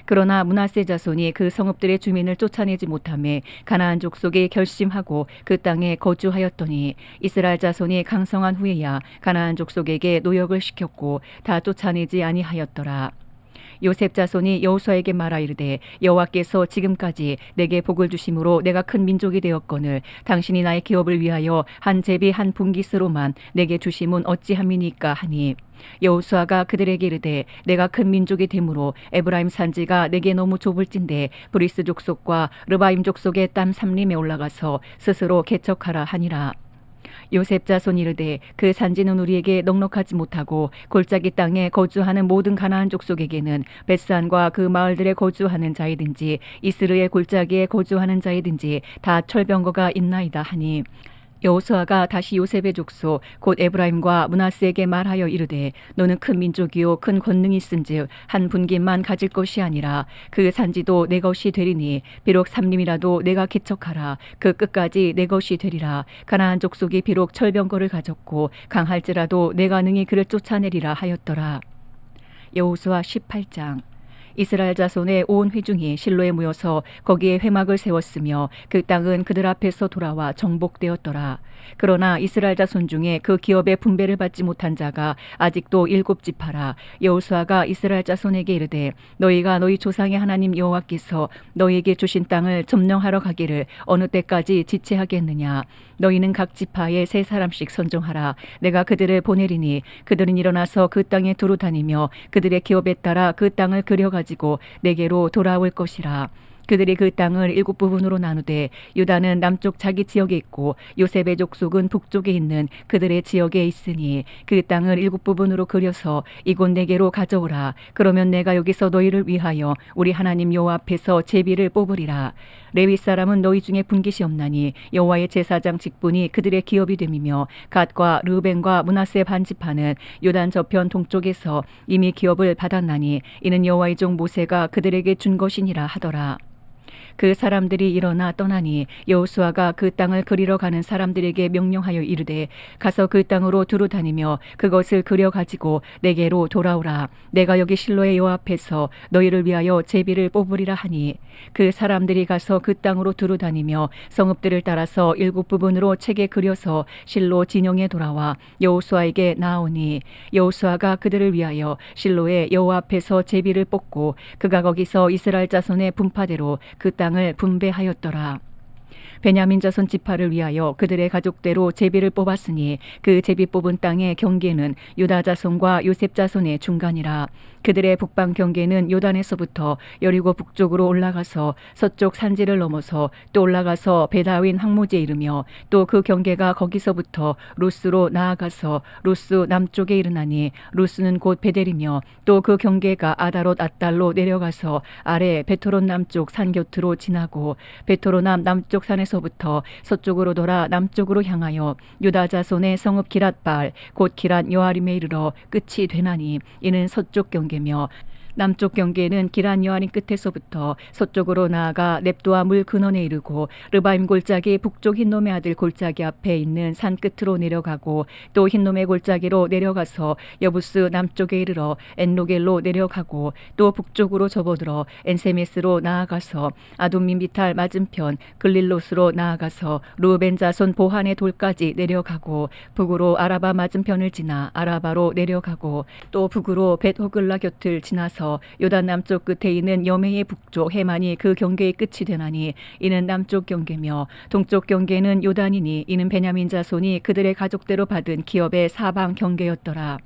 그러나 므낫세 자손이 그 성읍들의 주민을 쫓아내지 못하매 가나안 족속이 결심하고 그 땅에 거주하였더니 이스라엘 자손이 강성한 후에야 가나안 족속에게 노역을 시켰고 다 쫓아내지 아니하였더라. 요셉 자손이 여호수아에게 말하 이르되 여호와께서 지금까지 내게 복을 주심으로 내가 큰 민족이 되었거늘 당신이 나의 기업을 위하여 한 제비 한 분깃으로만 내게 주심은 어찌함이니까 하니 여호수아가 그들에게 이르되 내가 큰 민족이 되므로 에브라임 산지가 내게 너무 좁을진데 브리스 족속과 르바임 족속의 땀 삼림에 올라가서 스스로 개척하라 하니라. 요셉 자손 이르되 그 산지는 우리에게 넉넉하지 못하고 골짜기 땅에 거주하는 모든 가나안 족속에게는 벳산과 그 마을들에 거주하는 자이든지 이스르의 골짜기에 거주하는 자이든지 다 철병거가 있나이다 하니 여호수아가 다시 요셉의 족속 곧 에브라임과 므낫세에게 말하여 이르되 너는 큰 민족이요 큰 권능이 있은즉 한 분깃만 가질 것이 아니라 그 산지도 내 것이 되리니 비록 삼림이라도 내가 개척하라 그 끝까지 내 것이 되리라. 가나안 족속이 비록 철병거를 가졌고 강할지라도 내가 능히 그를 쫓아내리라 하였더라. 여호수아 18장. 이스라엘 자손의 온 회중이 실로에 모여서 거기에 회막을 세웠으며 그 땅은 그들 앞에서 돌아와 정복되었더라. 그러나 이스라엘 자손 중에 그 기업의 분배를 받지 못한 자가 아직도 7지파라. 여호수아가 이스라엘 자손에게 이르되 너희가 너희 조상의 하나님 여호와께서 너희에게 주신 땅을 점령하러 가기를 어느 때까지 지체하겠느냐. 너희는 각 지파에 3사람씩 선정하라. 내가 그들을 보내리니 그들은 일어나서 그 땅에 두루 다니며 그들의 기업에 따라 그 땅을 그려가지고 내게로 돌아올 것이라. 그들이 그 땅을 7부분으로 나누되 유다는 남쪽 자기 지역에 있고 요셉의 족속은 북쪽에 있는 그들의 지역에 있으니 그 땅을 7부분으로 그려서 이곳 내게로 가져오라. 그러면 내가 여기서 너희를 위하여 우리 하나님 여호와 앞에서 제비를 뽑으리라. 레위 사람은 너희 중에 분깃이 없나니 여호와의 제사장 직분이 그들의 기업이 됨이며 갓과 르벤과 므낫세 반지파는 요단 저편 동쪽에서 이미 기업을 받았나니 이는 여호와의 종 모세가 그들에게 준 것이니라 하더라. 그 사람들이 일어나 떠나니 여호수아가 그 땅을 그리러 가는 사람들에게 명령하여 이르되 가서 그 땅으로 두루 다니며 그것을 그려 가지고 내게로 돌아오라. 내가 여기 실로의 여호와 앞에서 너희를 위하여 제비를 뽑으리라 하니 그 사람들이 가서 그 땅으로 두루 다니며 성읍들을 따라서 7부분으로 책에 그려서 실로 진영에 돌아와 여호수아에게 나오니 여호수아가 그들을 위하여 실로의 여호와 앞에서 제비를 뽑고 그가 거기서 이스라엘 자손의 분파대로 그 땅을 분배하였더라. 베냐민 자손 지파를 위하여 그들의 가족대로 제비를 뽑았으니 그 제비 뽑은 땅의 경계는 유다 자손과 요셉 자손의 중간이라. 그들의 북방 경계는 요단에서부터 여리고 북쪽으로 올라가서 서쪽 산지를 넘어서 또 올라가서 베다윈 항모지에 이르며 또 그 경계가 거기서부터 루스로 나아가서 루스 남쪽에 이르나니 루스는 곧 베델이며 또 그 경계가 아다롯 앗달로 내려가서 아래 베토론 남쪽 산 곁으로 지나고 베토로남 남쪽 산에서부터 서쪽으로 돌아 남쪽으로 향하여 유다 자손의 성읍 기랏발 곧 기랏 여아림에 이르러 끝이 되나니 이는 서쪽 경계며 남쪽 경계는 기란 여아림 끝에서부터 서쪽으로 나아가 넵도아 물 근원에 이르고 르바임 골짜기 북쪽 흰놈의 아들 골짜기 앞에 있는 산 끝으로 내려가고 또 흰놈의 골짜기로 내려가서 여부스 남쪽에 이르러 엔로겔로 내려가고 또 북쪽으로 접어들어 엔세메스로 나아가서 아돔민비탈 맞은편 글릴롯으로 나아가서 루벤 자손 보한의 돌까지 내려가고 북으로 아라바 맞은편을 지나 아라바로 내려가고 또 북으로 벳호글라 곁을 지나서 요단 남쪽 끝에 있는 여메의 북쪽 해만이 그 경계의 끝이 되나니 이는 남쪽 경계며 동쪽 경계는 요단이니 이는 베냐민 자손이 그들의 가족대로 받은 기업의 사방 경계였더라.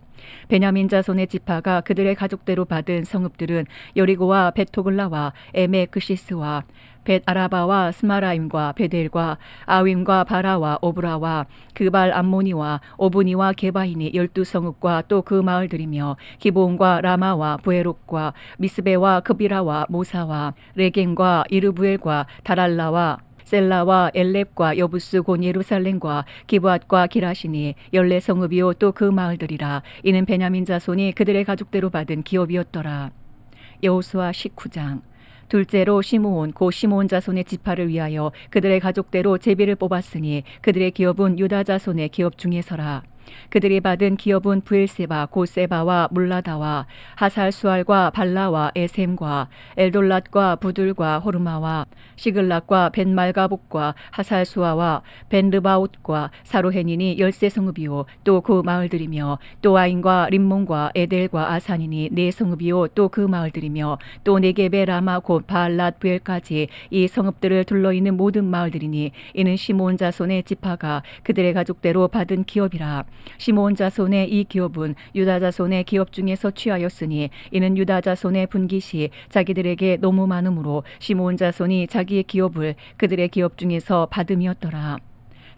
베냐민 자손의 지파가 그들의 가족대로 받은 성읍들은 여리고와 벳호글라와 에메크시스와 벳 아라바와 스마라임과 베델과 아윈과 바라와 오브라와 그발 암모니와 오브니와 게바이니 12성읍과 또 그 마을들이며 기브온과 라마와 부에롯과 미스베와 크비라와 모사와 레겐과 이르부엘과 다랄라와 셀라와 엘렙과 여부스 곧 예루살렘과 기브앗과 기라시니 14성읍이요 또 그 마을들이라. 이는 베냐민 자손이 그들의 가족대로 받은 기업이었더라. 여호수아 19장. 둘째로 시므온 고 시므온 자손의 지파를 위하여 그들의 가족대로 제비를 뽑았으니 그들의 기업은 유다 자손의 기업 중에서라. 그들이 받은 기업은 브엘세바 곧 세바와 물라다와 하살수알과 발라와 에셈과 엘돌랏과 부들과 호르마와 시글락과 벤말가복과 하살수아와 벤르바옷과 사로헤닌이 13성읍이요 또 그 마을들이며 또 아인과 림몬과 에델과 아산이니 4성읍이요 또 그 마을들이며 또 네겝의 라마 곧 바알랏 부엘까지 이 성읍들을 둘러있는 모든 마을들이니 이는 시므온 자손의 지파가 그들의 가족대로 받은 기업이라. 시므온 자손의 이 기업은 유다 자손의 기업 중에서 취하였으니 이는 유다 자손의 분깃이 자기들에게 너무 많으므로 시므온 자손이 자기의 기업을 그들의 기업 중에서 받음이었더라.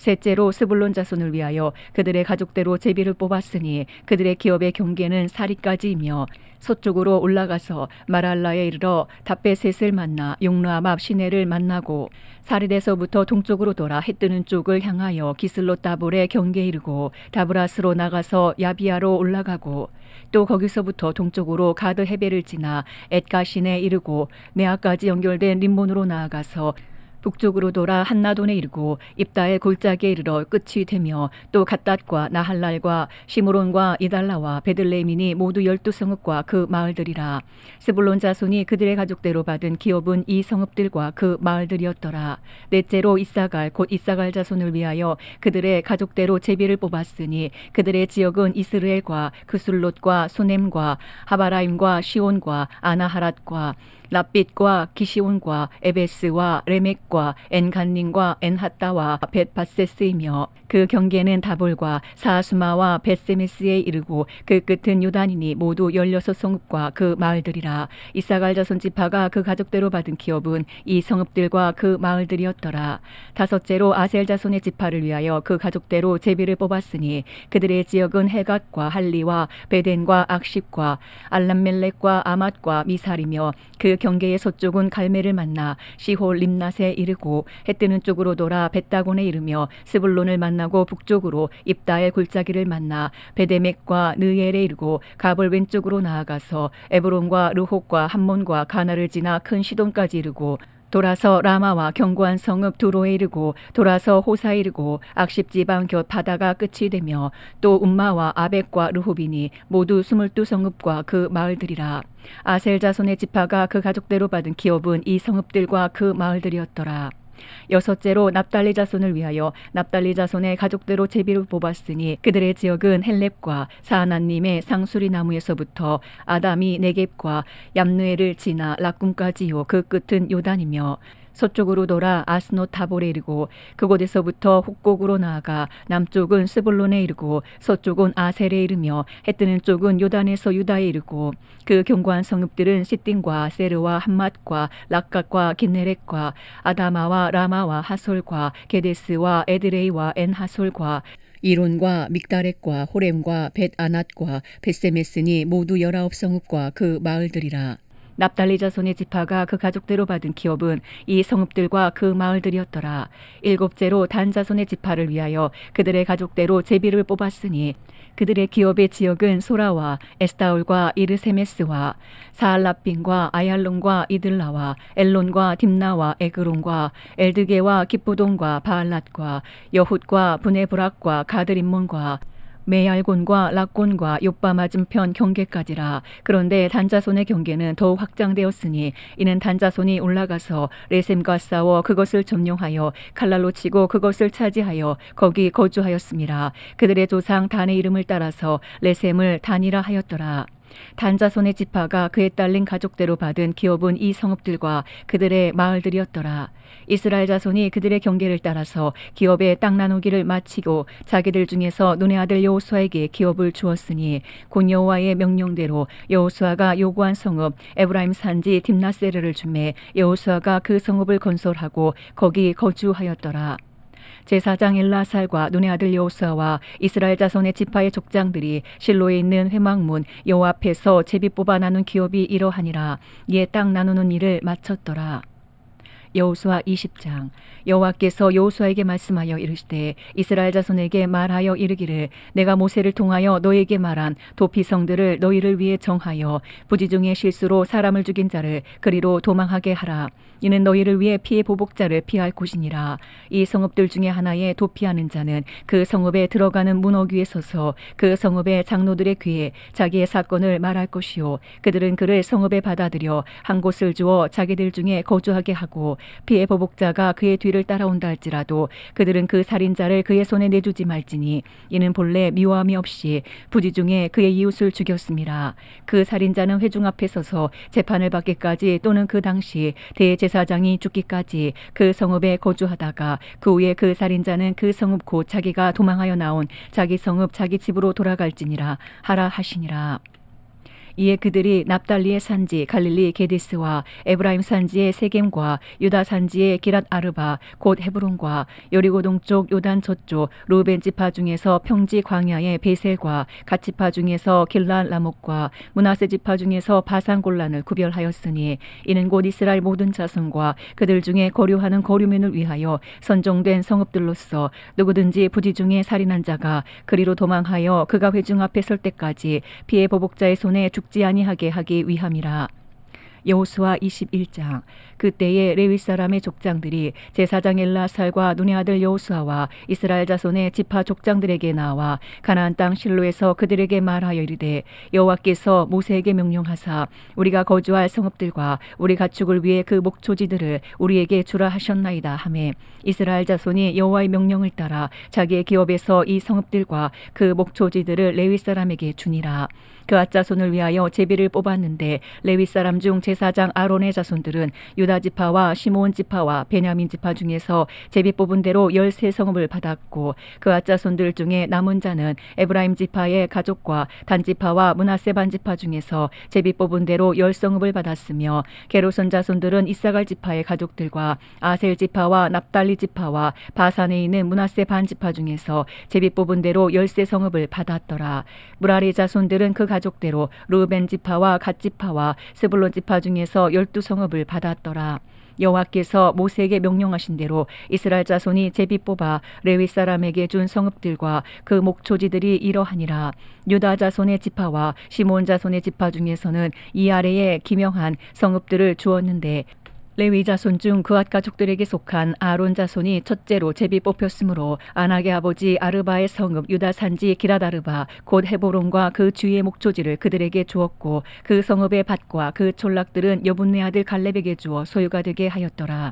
셋째로 스불론 자손을 위하여 그들의 가족대로 제비를 뽑았으니 그들의 기업의 경계는 사리까지이며 서쪽으로 올라가서 마랄라에 이르러 답베셋을 만나 용르암 앞 시내를 만나고 사르데서부터 동쪽으로 돌아 해뜨는 쪽을 향하여 기슬롯 다볼의 경계에 이르고 다브라스로 나가서 야비아로 올라가고 또 거기서부터 동쪽으로 가드 헤벨을 지나 엣가신에 이르고 네아까지 연결된 림몬으로 나아가서 북쪽으로 돌아 한나돈에 이르고 입다의 골짜기에 이르러 끝이 되며 또 갓닷과 나할랄과 시므론과 이달라와 베들레헴이니 모두 12성읍과 그 마을들이라. 스불론 자손이 그들의 가족대로 받은 기업은 이 성읍들과 그 마을들이었더라. 넷째로 이사갈 곧 이사갈 자손을 위하여 그들의 가족대로 제비를 뽑았으니 그들의 지역은 이스르엘과 그술롯과 소넴과 하바라임과 시온과 아나하랏과 랍빛과 기시온과 에베스와 레멕과 엔간님과 엔핫다와 벳바세스이며 그 경계는 다볼과 사수마와 벳세메스에 이르고 그 끝은 요단이니 모두 16성읍과 그 마을들이라. 이사갈 자손 지파가 그 가족대로 받은 기업은 이 성읍들과 그 마을들이었더라. 다섯째로 아셀 자손의 지파를 위하여 그 가족대로 제비를 뽑았으니 그들의 지역은 헬갓과 할리와 베덴과 악십과 알람멜렉과 아맛과 미살이며 그 경계의 서쪽은 갈멜을 만나 시홀 림낫에 이르고 해뜨는 쪽으로 돌아 벳다곤에 이르며 스불론을 만나고 북쪽으로 입다의 골짜기를 만나 베데멕과 느엘에 이르고 가볼 왼쪽으로 나아가서 에브론과 르홉과 함몬과 가나를 지나 큰 시돈까지 이르고 돌아서 라마와 견고한 성읍 두로에 이르고 돌아서 호사에 이르고 악십 지방 곁 바다가 끝이 되며 또 움마와 아벡과 르홉이니 모두 22성읍과 그 마을들이라. 아셀 자손의 지파가 그 가족대로 받은 기업은 이 성읍들과 그 마을들이었더라. 여섯째로 납달리 자손을 위하여 납달리 자손의 가족대로 제비를 뽑았으니 그들의 지역은 헬렙과 사하나님의 상수리 나무에서부터 아담이 네겝과 얌느에를 지나 락꿈까지요 그 끝은 요단이며 서쪽으로 돌아 아스노 타볼에 이르고 그곳에서부터 북곡으로 나아가 남쪽은 스불론에 이르고 서쪽은 아셀에 이르며 해뜨는 쪽은 요단에서 유다에 이르고 그 견고한 성읍들은 시띵과 세르와 함맛과 락갓과 긴네렉과 아다마와 라마와 하솔과 게데스와 에드레이와 엔하솔과 이론과 믹다렉과 호렘과 벳아낫과 벳세메스니 모두 19성읍과 그 마을들이라. 납달리 자손의 지파가 그 가족대로 받은 기업은 이 성읍들과 그 마을들이었더라. 일곱째로 단 자손의 지파를 위하여 그들의 가족대로 제비를 뽑았으니 그들의 기업의 지역은 소라와 에스타올과 이르세메스와 사알라빈과 아얄론과 이들라와 엘론과 딥나와 에그론과 엘드게와 기쁘돈과 바알랏과 여훗과 브네브락과 가드림몬과 메알곤과 락곤과 요빠 맞은편 경계까지라. 그런데 단자손의 경계는 더욱 확장되었으니 이는 단자손이 올라가서 레셈과 싸워 그것을 점령하여 칼날로 치고 그것을 차지하여 거기 거주하였음이라. 그들의 조상 단의 이름을 따라서 레셈을 단이라 하였더라. 단자손의 지파가 그에 딸린 가족대로 받은 기업은 이 성읍들과 그들의 마을들이었더라. 이스라엘 자손이 그들의 경계를 따라서 기업의 땅 나누기를 마치고 자기들 중에서 눈의 아들 여호수아에게 기업을 주었으니 곧 여호와의 명령대로 여호수아가 요구한 성읍 에브라임 산지 딥나세르를 주매 여호수아가 그 성읍을 건설하고 거기 거주하였더라. 제사장 엘라살과 눈의 아들 여호수아와 이스라엘 자손의 지파의 족장들이 실로에 있는 회막문 여호와 앞에서 제비 뽑아 나눈 기업이 이러하니라. 이에 땅 나누는 일을 마쳤더라. 여호수아 20장. 여호와께서 여호수아에게 말씀하여 이르시되 이스라엘 자손에게 말하여 이르기를 내가 모세를 통하여 너에게 말한 도피성들을 너희를 위해 정하여 부지 중에 실수로 사람을 죽인 자를 그리로 도망하게 하라. 이는 너희를 위해 피해 보복자를 피할 곳이니라. 이 성읍들 중에 하나에 도피하는 자는 그 성읍에 들어가는 문어 귀에 서서 그 성읍의 장로들의 귀에 자기의 사건을 말할 것이요 그들은 그를 성읍에 받아들여 한 곳을 주어 자기들 중에 거주하게 하고 피해 보복자가 그의 뒤를 따라온다 할지라도 그들은 그 살인자를 그의 손에 내주지 말지니 이는 본래 미워함이 없이 부지 중에 그의 이웃을 죽였음이라. 그 살인자는 회중 앞에 서서 재판을 받기까지 또는 그 당시 대제사장이 죽기까지 그 성읍에 거주하다가 그 후에 그 살인자는 그 성읍 곧 자기가 도망하여 나온 자기 성읍 자기 집으로 돌아갈지니라 하라 하시니라. 이에 그들이 납달리의 산지 갈릴리 게데스와 에브라임 산지의 세겜과 유다 산지의 기랏 아르바 곧 헤브론과 여리고 동쪽 요단 저쪽 루벤 지파 중에서 평지 광야의 베셀과 갓 지파 중에서 길라 라목과 므낫세 지파 중에서 바산 골란을 구별하였으니 이는 곧 이스라엘 모든 자손과 그들 중에 거류하는 거류민을 위하여 선정된 성읍들로서 누구든지 부지 중에 살인한 자가 그리로 도망하여 그가 회중 앞에 설 때까지 피해 보복자의 손에 죽지 아니하게 하기 위함이라. 여호수아 21장. 그때에 레위 사람의 족장들이 제사장 엘라살과 눈의 아들 여호수아와 이스라엘 자손의 지파 족장들에게 나와 가나안 땅 실로에서 그들에게 말하여 이르되 여호와께서 모세에게 명령하사 우리가 거주할 성읍들과 우리 가축을 위해 그 목초지들을 우리에게 주라 하셨나이다 하매 이스라엘 자손이 여호와의 명령을 따라 자기의 기업에서 이 성읍들과 그 목초지들을 레위 사람에게 주니라. 그앗 자손을 위하여 제비를 뽑았는데 레위 사람 중 제사장 아론의 자손들은 유다 지파와 시므온 지파와 베냐민 지파 중에서 제비 뽑은 대로 13성읍을 받았고 그앗 자손들 중에 남은 자는 에브라임 지파의 가족과 단 지파와 므낫세 반 지파 중에서 제비 뽑은 대로 10성읍을 받았으며 게르손 자손들은 이사갈 지파의 가족들과 아셀 지파와 납달리 지파와 바산에 있는 므낫세 반 지파 중에서 제비 뽑은 대로 13성읍을 받았더라. 무라리 자손들은 그 가족대로 루벤 지파와 갓 지파와 스불론 지파 중에서 12성읍을 받았더라. 여호와께서 모세에게 명령하신 대로 이스라엘 자손이 제비 뽑아 레위 사람에게 준 성읍들과 그 목초지들이 이러하니라. 유다 자손의 지파와 시므온 자손의 지파 중에서는 이 아래에 기명한 성읍들을 주었는데 레위 자손 중 그앗 가족들에게 속한 아론 자손이 첫째로 제비 뽑혔으므로 아낙의 아버지 아르바의 성읍 유다 산지 기랏 아르바 곧 헤보론과 그 주위의 목초지를 그들에게 주었고 그 성읍의 밭과 그 촌락들은 여분네 아들 갈렙에게 주어 소유가 되게 하였더라.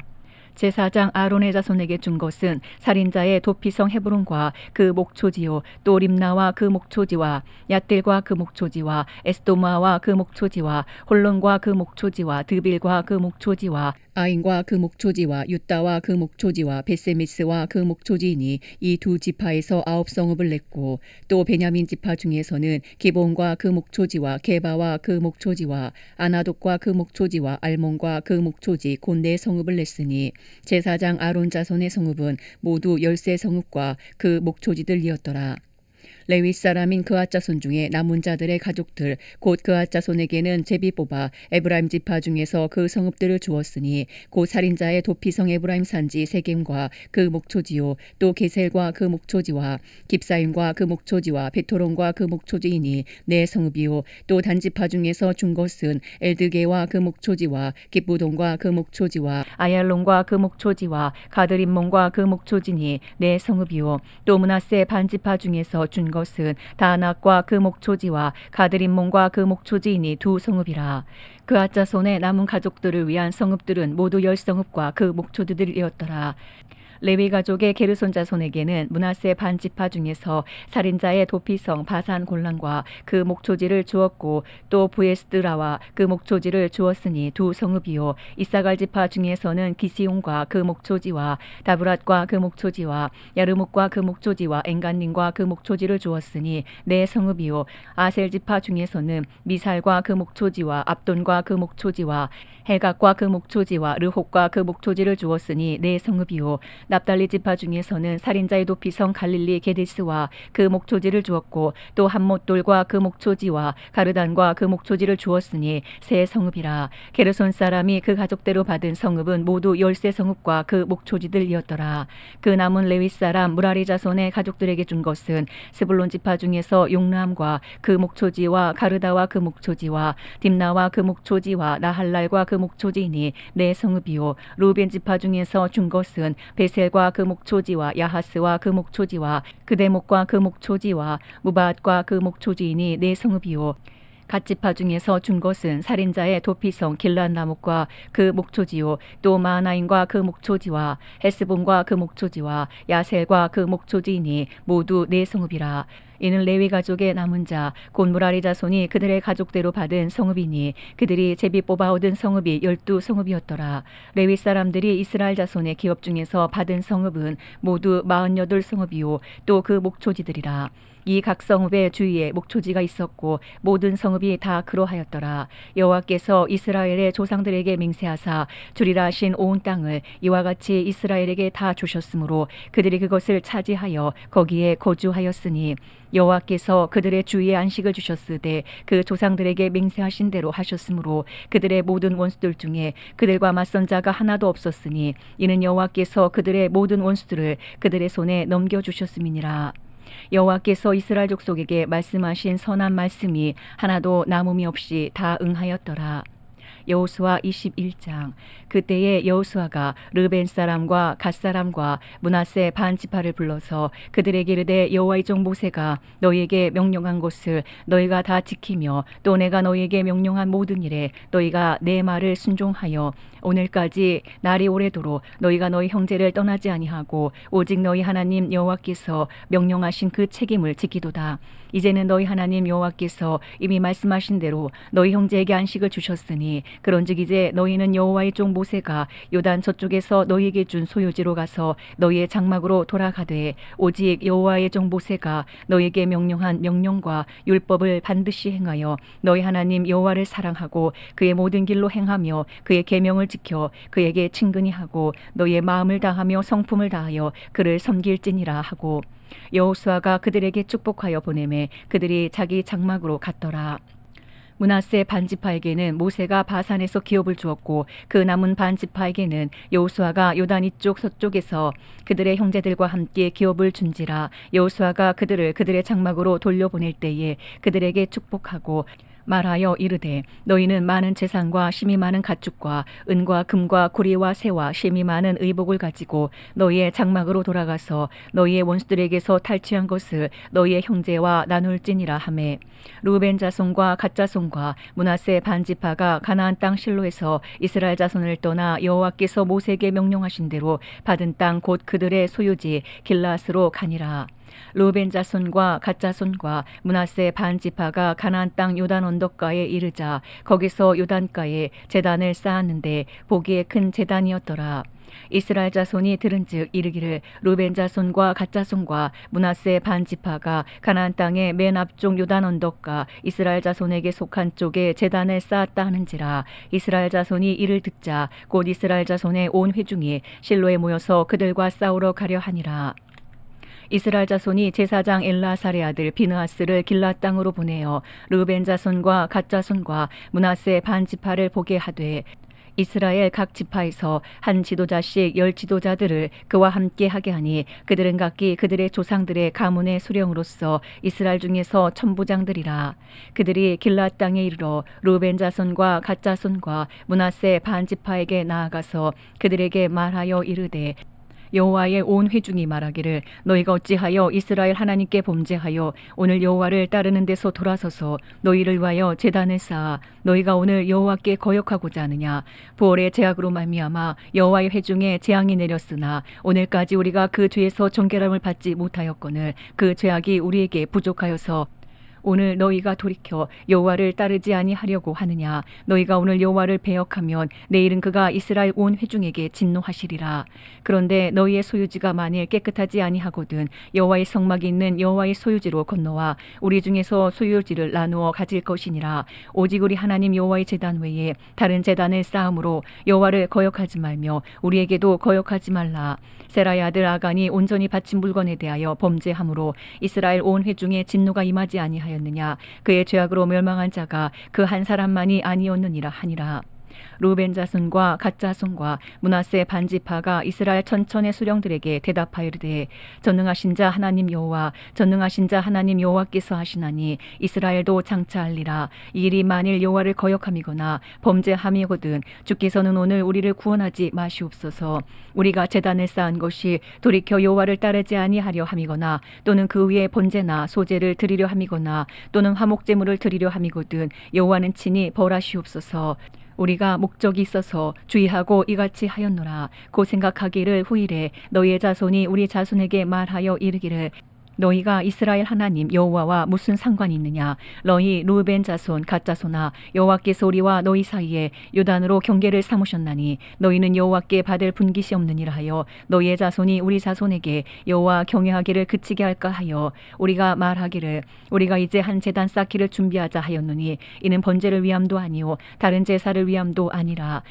제사장 아론의 자손에게 준 것은 살인자의 도피성 헤브론과 그 목초지요 또 림나와 그 목초지와 얏딜과 그 목초지와 에스도마와 그 목초지와 홀론과 그 목초지와 드빌과 그 목초지와 아인과 그 목초지와 유다와 그 목초지와 베세미스와 그 목초지이니 이 두 지파에서 9성읍을 냈고 또 베냐민 지파 중에서는 기본과 그 목초지와 게바와 그 목초지와 아나독과 그 목초지와 알몬과 그 목초지 곧 4성읍을 냈으니 제사장 아론 자손의 성읍은 모두 13성읍과 그 목초지들이었더라. 레위 사람인 그앗 자손 중에 남은 자들의 가족들 곧 그앗 자손에게는 제비 뽑아 에브라임 지파 중에서 그 성읍들을 주었으니 곧 살인자의 도피성 에브라임 산지 세겜과 그 목초지요 또 게셀과 그 목초지와 깁사임과 그 목초지와 베토론과 그 목초지이니 4성읍이요 또 단지파 중에서 준 것은 엘드게와 그 목초지와 깁부돈과 그 목초지와 아얄론과 그 목초지와 가드림몬과 그 목초지니 4성읍이요 또 므낫세 반지파 중에서 준 것은 다낙과 그 목초지와 가드림몬과 그 목초지이니 2성읍이라. 그앗 자손의 남은 가족들을 위한 성읍들은 모두 10성읍과 그 목초지들이었더라. 레위 가족의 게르손 자손에게는 므낫세 반 지파 중에서 살인자의 도피성 바산 골란과 그 목초지를 주었고 또 부에스드라와 그 목초지를 주었으니 2성읍이요 이사갈 지파 중에서는 기시온과 그 목초지와 다브랏과 그 목초지와 야르묵과 그 목초지와 엔간님과 그 목초지를 주었으니 4성읍이요 아셀 지파 중에서는 미살과 그 목초지와 압돈과 그 목초지와 헬각과 그 목초지와 르혹과 그 목초지를 주었으니 4성읍이요 납달리 지파 중에서는 살인자의 도피성 갈릴리 게데스와 그 목초지를 주었고 또 함못돌과 그 목초지와 가르단과 그 목초지를 주었으니 세 성읍이라. 게르손 사람이 그 가족대로 받은 성읍은 모두 13 성읍과 그 목초지들이었더라. 그 남은 레위 사람 무라리 자손의 가족들에게 준 것은 스불론 지파 중에서 용람과 그 목초지와 가르다와 그 목초지와 딥나와 그 목초지와 나할랄과 그 목초지이니 네 성읍이요. 루벤 지파 중에서 준 것은 베셀과 그 목초지와 야하스와 그 목초지와 그대목과 그 목초지와 무바앗과 그 목초지이니 네 성읍이요. 갓 지파 중에서 준 것은 살인자의 도피성 길란라못과 그 목초지요. 또 마하나임과 그 목초지와 헤스본과 그 목초지와 야셀과 그 목초지이니 모두 네 성읍이라. 이는 레위 가족의 남은 자 곧 무라리 자손이 그들의 가족대로 받은 성읍이니 그들이 제비 뽑아 얻은 성읍이 12성읍이었더라. 레위 사람들이 이스라엘 자손의 기업 중에서 받은 성읍은 모두 48 성읍이요. 또 그 목초지들이라. 이 각 성읍의 주위에 목초지가 있었고 모든 성읍이 다 그러하였더라. 여호와께서 이스라엘의 조상들에게 맹세하사 주리라 하신 온 땅을 이와 같이 이스라엘에게 다 주셨으므로 그들이 그것을 차지하여 거기에 거주하였으니 여호와께서 그들의 주위에 안식을 주셨으되 그 조상들에게 맹세하신 대로 하셨으므로 그들의 모든 원수들 중에 그들과 맞선 자가 하나도 없었으니 이는 여호와께서 그들의 모든 원수들을 그들의 손에 넘겨주셨음이니라. 여호와께서 이스라엘 족속에게 말씀하신 선한 말씀이 하나도 남음이 없이 다 응하였더라. 여호수아 21장. 그때에 여호수아가 르벤 사람과 갓 사람과 므낫세 반 지파를 불러서 그들에게 이르되 여호와의 종 모세가 너희에게 명령한 것을 너희가 다 지키며 또 내가 너희에게 명령한 모든 일에 너희가 내 말을 순종하여 오늘까지 날이 오래도록 너희가 너희 형제를 떠나지 아니하고 오직 너희 하나님 여호와께서 명령하신 그 책임을 지키도다. 이제는 너희 하나님 여호와께서 이미 말씀하신 대로 너희 형제에게 안식을 주셨으니 그런즉 이제 너희는 여호와의 종 모세가 요단 저쪽에서 너희에게 준 소유지로 가서 너희의 장막으로 돌아가되 오직 여호와의 종 모세가 너희에게 명령한 명령과 율법을 반드시 행하여 너희 하나님 여호와를 사랑하고 그의 모든 길로 행하며 그의 계명을 지켜 그에게 친근히 하고 너희의 마음을 다하며 성품을 다하여 그를 섬길지니라 하고 여호수아가 그들에게 축복하여 보내매 그들이 자기 장막으로 갔더라. 므낫세 반지파에게는 모세가 바산에서 기업을 주었고 그 남은 반지파에게는 여호수아가 요단 이쪽 서쪽에서 그들의 형제들과 함께 기업을 준지라. 여호수아가 그들을 그들의 장막으로 돌려보낼 때에 그들에게 축복하고 말하여 이르되 너희는 많은 재산과 심이 많은 가축과 은과 금과 구리와 새와 심이 많은 의복을 가지고 너희의 장막으로 돌아가서 너희의 원수들에게서 탈취한 것을 너희의 형제와 나눌지니라 하매 루벤 자손과 갓 자손과 므낫세 반지파가 가나안 땅 실로에서 이스라엘 자손을 떠나 여호와께서 모세에게 명령하신 대로 받은 땅 곧 그들의 소유지 길라앗으로 가니라. 루벤 자손과 갓 자손과 므낫세 반지파가 가나안 땅 요단 언덕가에 이르자 거기서 요단가에 제단을 쌓았는데 보기에 큰 제단이었더라. 이스라엘 자손이 들은즉 이르기를 루벤 자손과 갓 자손과 므낫세 반지파가 가나안 땅의 맨 앞쪽 요단 언덕가 이스라엘 자손에게 속한 쪽에 제단을 쌓았다 하는지라. 이스라엘 자손이 이를 듣자 곧 이스라엘 자손의 온 회중이 실로에 모여서 그들과 싸우러 가려 하니라. 이스라엘 자손이 제사장 엘라사의 아들 비느하스를 길앗 땅으로 보내어 르벤 자손과 갓 자손과 므낫세 반지파를 보게 하되 이스라엘 각 지파에서 한 지도자씩 10 지도자들을 그와 함께 하게 하니 그들은 각기 그들의 조상들의 가문의 수령으로서 이스라엘 중에서 천부장들이라. 그들이 길앗 땅에 이르러 르벤 자손과 갓 자손과 므낫세 반지파에게 나아가서 그들에게 말하여 이르되 여호와의 온 회중이 말하기를 너희가 어찌하여 이스라엘 하나님께 범죄하여 오늘 여호와를 따르는 데서 돌아서서 너희를 위하여 제단을 쌓아 너희가 오늘 여호와께 거역하고자 하느냐. 부월의 제약으로 말미암아 여호와의 회중에 재앙이 내렸으나 오늘까지 우리가 그 죄에서 정결함을 받지 못하였거늘 그 죄악이 우리에게 부족하여서 오늘 너희가 돌이켜 여호와를 따르지 아니하려고 하느냐? 너희가 오늘 여호와를 배역하면 내일은 그가 이스라엘 온 회중에게 진노하시리라. 그런데 너희의 소유지가 만일 깨끗하지 아니하거든 여호와의 성막이 있는 여호와의 소유지로 건너와 우리 중에서 소유지를 나누어 가질 것이니라. 오직 우리 하나님 여호와의 제단 외에 다른 제단을 쌓음으로 여호와를 거역하지 말며 우리에게도 거역하지 말라. 세라의 아들 아간이 온전히 바친 물건에 대하여 범죄함으로 이스라엘 온 회중에 진노가 임하지 아니하였느냐? 그의 죄악으로 멸망한 자가 그 한 사람만이 아니었느니라 하니라. 루벤 자손과 갓 자손과 므낫세 반지파가 이스라엘 천천의 수령들에게 대답하이르되 전능하신 자 하나님 여호와 전능하신 자 하나님 여호와께서 하시나니 이스라엘도 장차하리라. 이 일이 만일 여호와를 거역함이거나 범죄함이거든 주께서는 오늘 우리를 구원하지 마시옵소서. 우리가 제단을 쌓은 것이 돌이켜 여호와를 따르지 아니하려 함이거나 또는 그 위에 번제나 소제를 드리려 함이거나 또는 화목제물을 드리려 함이거든 여호와는 친히 벌하시옵소서. 우리가 목적이 있어서 주의하고 이같이 하였노라. 곧 생각하기를 후일에 너희의 자손이 우리 자손에게 말하여 이르기를 너희가 이스라엘 하나님 여호와와 무슨 상관이 있느냐? 너희 루벤 자손 갓 자손아 여호와께서 우리와 너희 사이에 요단으로 경계를 삼으셨나니 너희는 여호와께 받을 분깃이 없느니라 하여 너희의 자손이 우리 자손에게 여호와 경외하기를 그치게 할까 하여 우리가 말하기를 우리가 이제 한 제단 쌓기를 준비하자 하였노니 이는 번제를 위함도 아니요 다른 제사를 위함도 아니라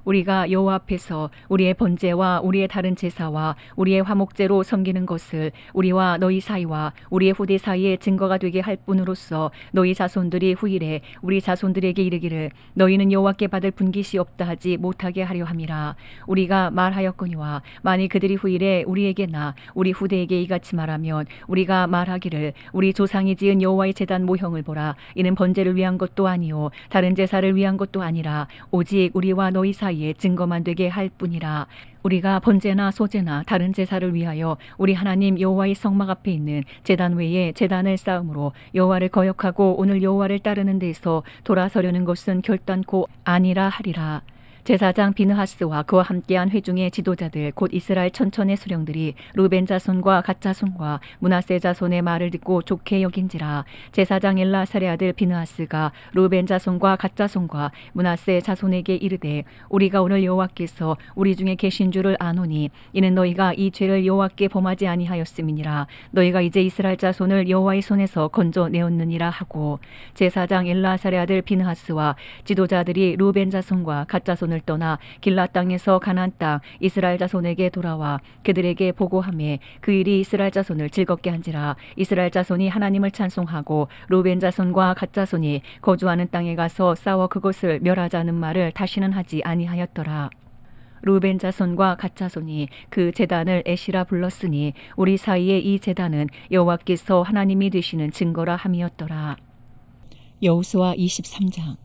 우리가 여호와 앞에서 우리의 번제와 우리의 다른 제사와 우리의 화목제로 섬기는 것을 우리와 너희 사이와 우리의 후대 사이에 증거가 되게 할 뿐으로써 너희 자손들이 후일에 우리 자손들에게 이르기를 너희는 여호와께 받을 분깃이 없다 하지 못하게 하려 함이라. 우리가 말하였거니와 만일 그들이 후일에 우리에게나 우리 후대에게 이같이 말하면 우리가 말하기를 우리 조상이 지은 여호와의 제단 모형을 보라. 이는 번제를 위한 것도 아니요 다른 제사를 위한 것도 아니라 오직 우리와 너희 사이에 증거만 되게 할 뿐이라. 우리가 번제나 소제나 다른 제사를 위하여 우리 하나님 여호와의 성막 앞에 있는 제단 외에 제단을 쌓음으로 여호와를 거역하고 오늘 여호와를 따르는 데서 돌아서려는 것은 결단코 아니라 하리라. 제사장 비느하스와 그와 함께한 회중의 지도자들 곧 이스라엘 천천의 수령들이 루벤 자손과 갓 자손과 므낫세 자손의 말을 듣고 좋게 여긴지라. 제사장 엘라사의 아들 비느하스가 루벤 자손과 갓 자손과 므낫세 자손에게 이르되 우리가 오늘 여호와께서 우리 중에 계신 줄을 아노니 이는 너희가 이 죄를 여호와께 범하지 아니하였음이니라. 너희가 이제 이스라엘 자손을 여호와의 손에서 건져내었느니라 하고 제사장 엘라사의 아들 비느하스와 지도자들이 루벤 자손과 갓 자손을 떠나 길앗 땅에서 가나안 땅 이스라엘 자손에게 돌아와 그들에게 보고하매 그 일이 이스라엘 자손을 즐겁게 한지라. 이스라엘 자손이 하나님을 찬송하고 루벤 자손과 갓 자손이 거주하는 땅에 가서 싸워 그것을 멸하자는 말을 다시는 하지 아니하였더라. 루벤 자손과 갓 자손이 그 제단을 에시라 불렀으니 우리 사이에 이 제단은 여호와께서 하나님이 되시는 증거라 함이었더라. 여호수아 23장.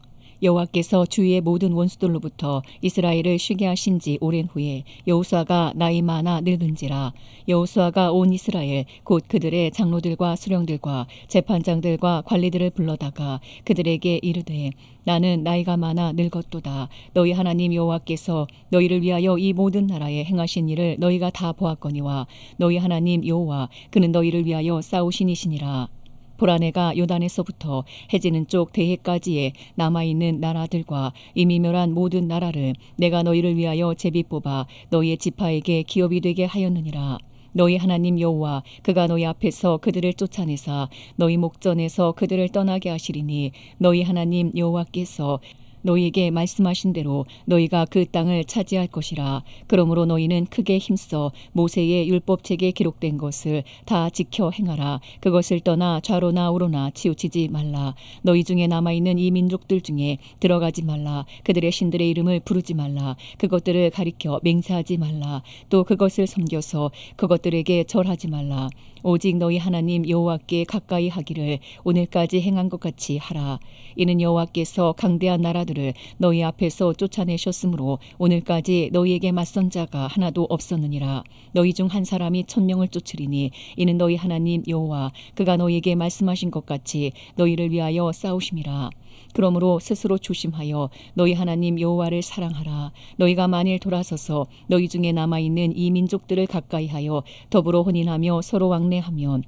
여호와께서 주위의 모든 원수들로부터 이스라엘을 쉬게 하신 지 오랜 후에 여호수아가 나이 많아 늙은지라. 여호수아가 온 이스라엘 곧 그들의 장로들과 수령들과 재판장들과 관리들을 불러다가 그들에게 이르되 나는 나이가 많아 늙었도다. 너희 하나님 여호와께서 너희를 위하여 이 모든 나라에 행하신 일을 너희가 다 보았거니와 너희 하나님 여호와 그는 너희를 위하여 싸우신 이시니라. 보라 내가 요단에서부터 해지는 쪽 대해까지의 남아있는 나라들과 이미 멸한 모든 나라를 내가 너희를 위하여 제비 뽑아 너희의 지파에게 기업이 되게 하였느니라. 너희 하나님 여호와 그가 너희 앞에서 그들을 쫓아내사 너희 목전에서 그들을 떠나게 하시리니 너희 하나님 여호와께서 너희에게 말씀하신 대로 너희가 그 땅을 차지할 것이라. 그러므로 너희는 크게 힘써 모세의 율법책에 기록된 것을 다 지켜 행하라. 그것을 떠나 좌로나 우로나 치우치지 말라. 너희 중에 남아있는 이 민족들 중에 들어가지 말라. 그들의 신들의 이름을 부르지 말라. 그것들을 가리켜 맹세하지 말라. 또 그것을 섬겨서 그것들에게 절하지 말라. 오직 너희 하나님 여호와께 가까이 하기를 오늘까지 행한 것 같이 하라. 이는 여호와께서 강대한 나라들을 너희 앞에서 쫓아내셨으므로 오늘까지 너희에게 맞선 자가 하나도 없었느니라. 너희 중 한 사람이 1000명을 쫓으리니 이는 너희 하나님 여호와 그가 너희에게 말씀하신 것 같이 너희를 위하여 싸우심이라. 그러므로 스스로 조심하여 너희 하나님 여호와를 사랑하라. 너희가 만일 돌아서서 너희 중에 남아있는 이 민족들을 가까이하여 더불어 혼인하며 서로 왕래하면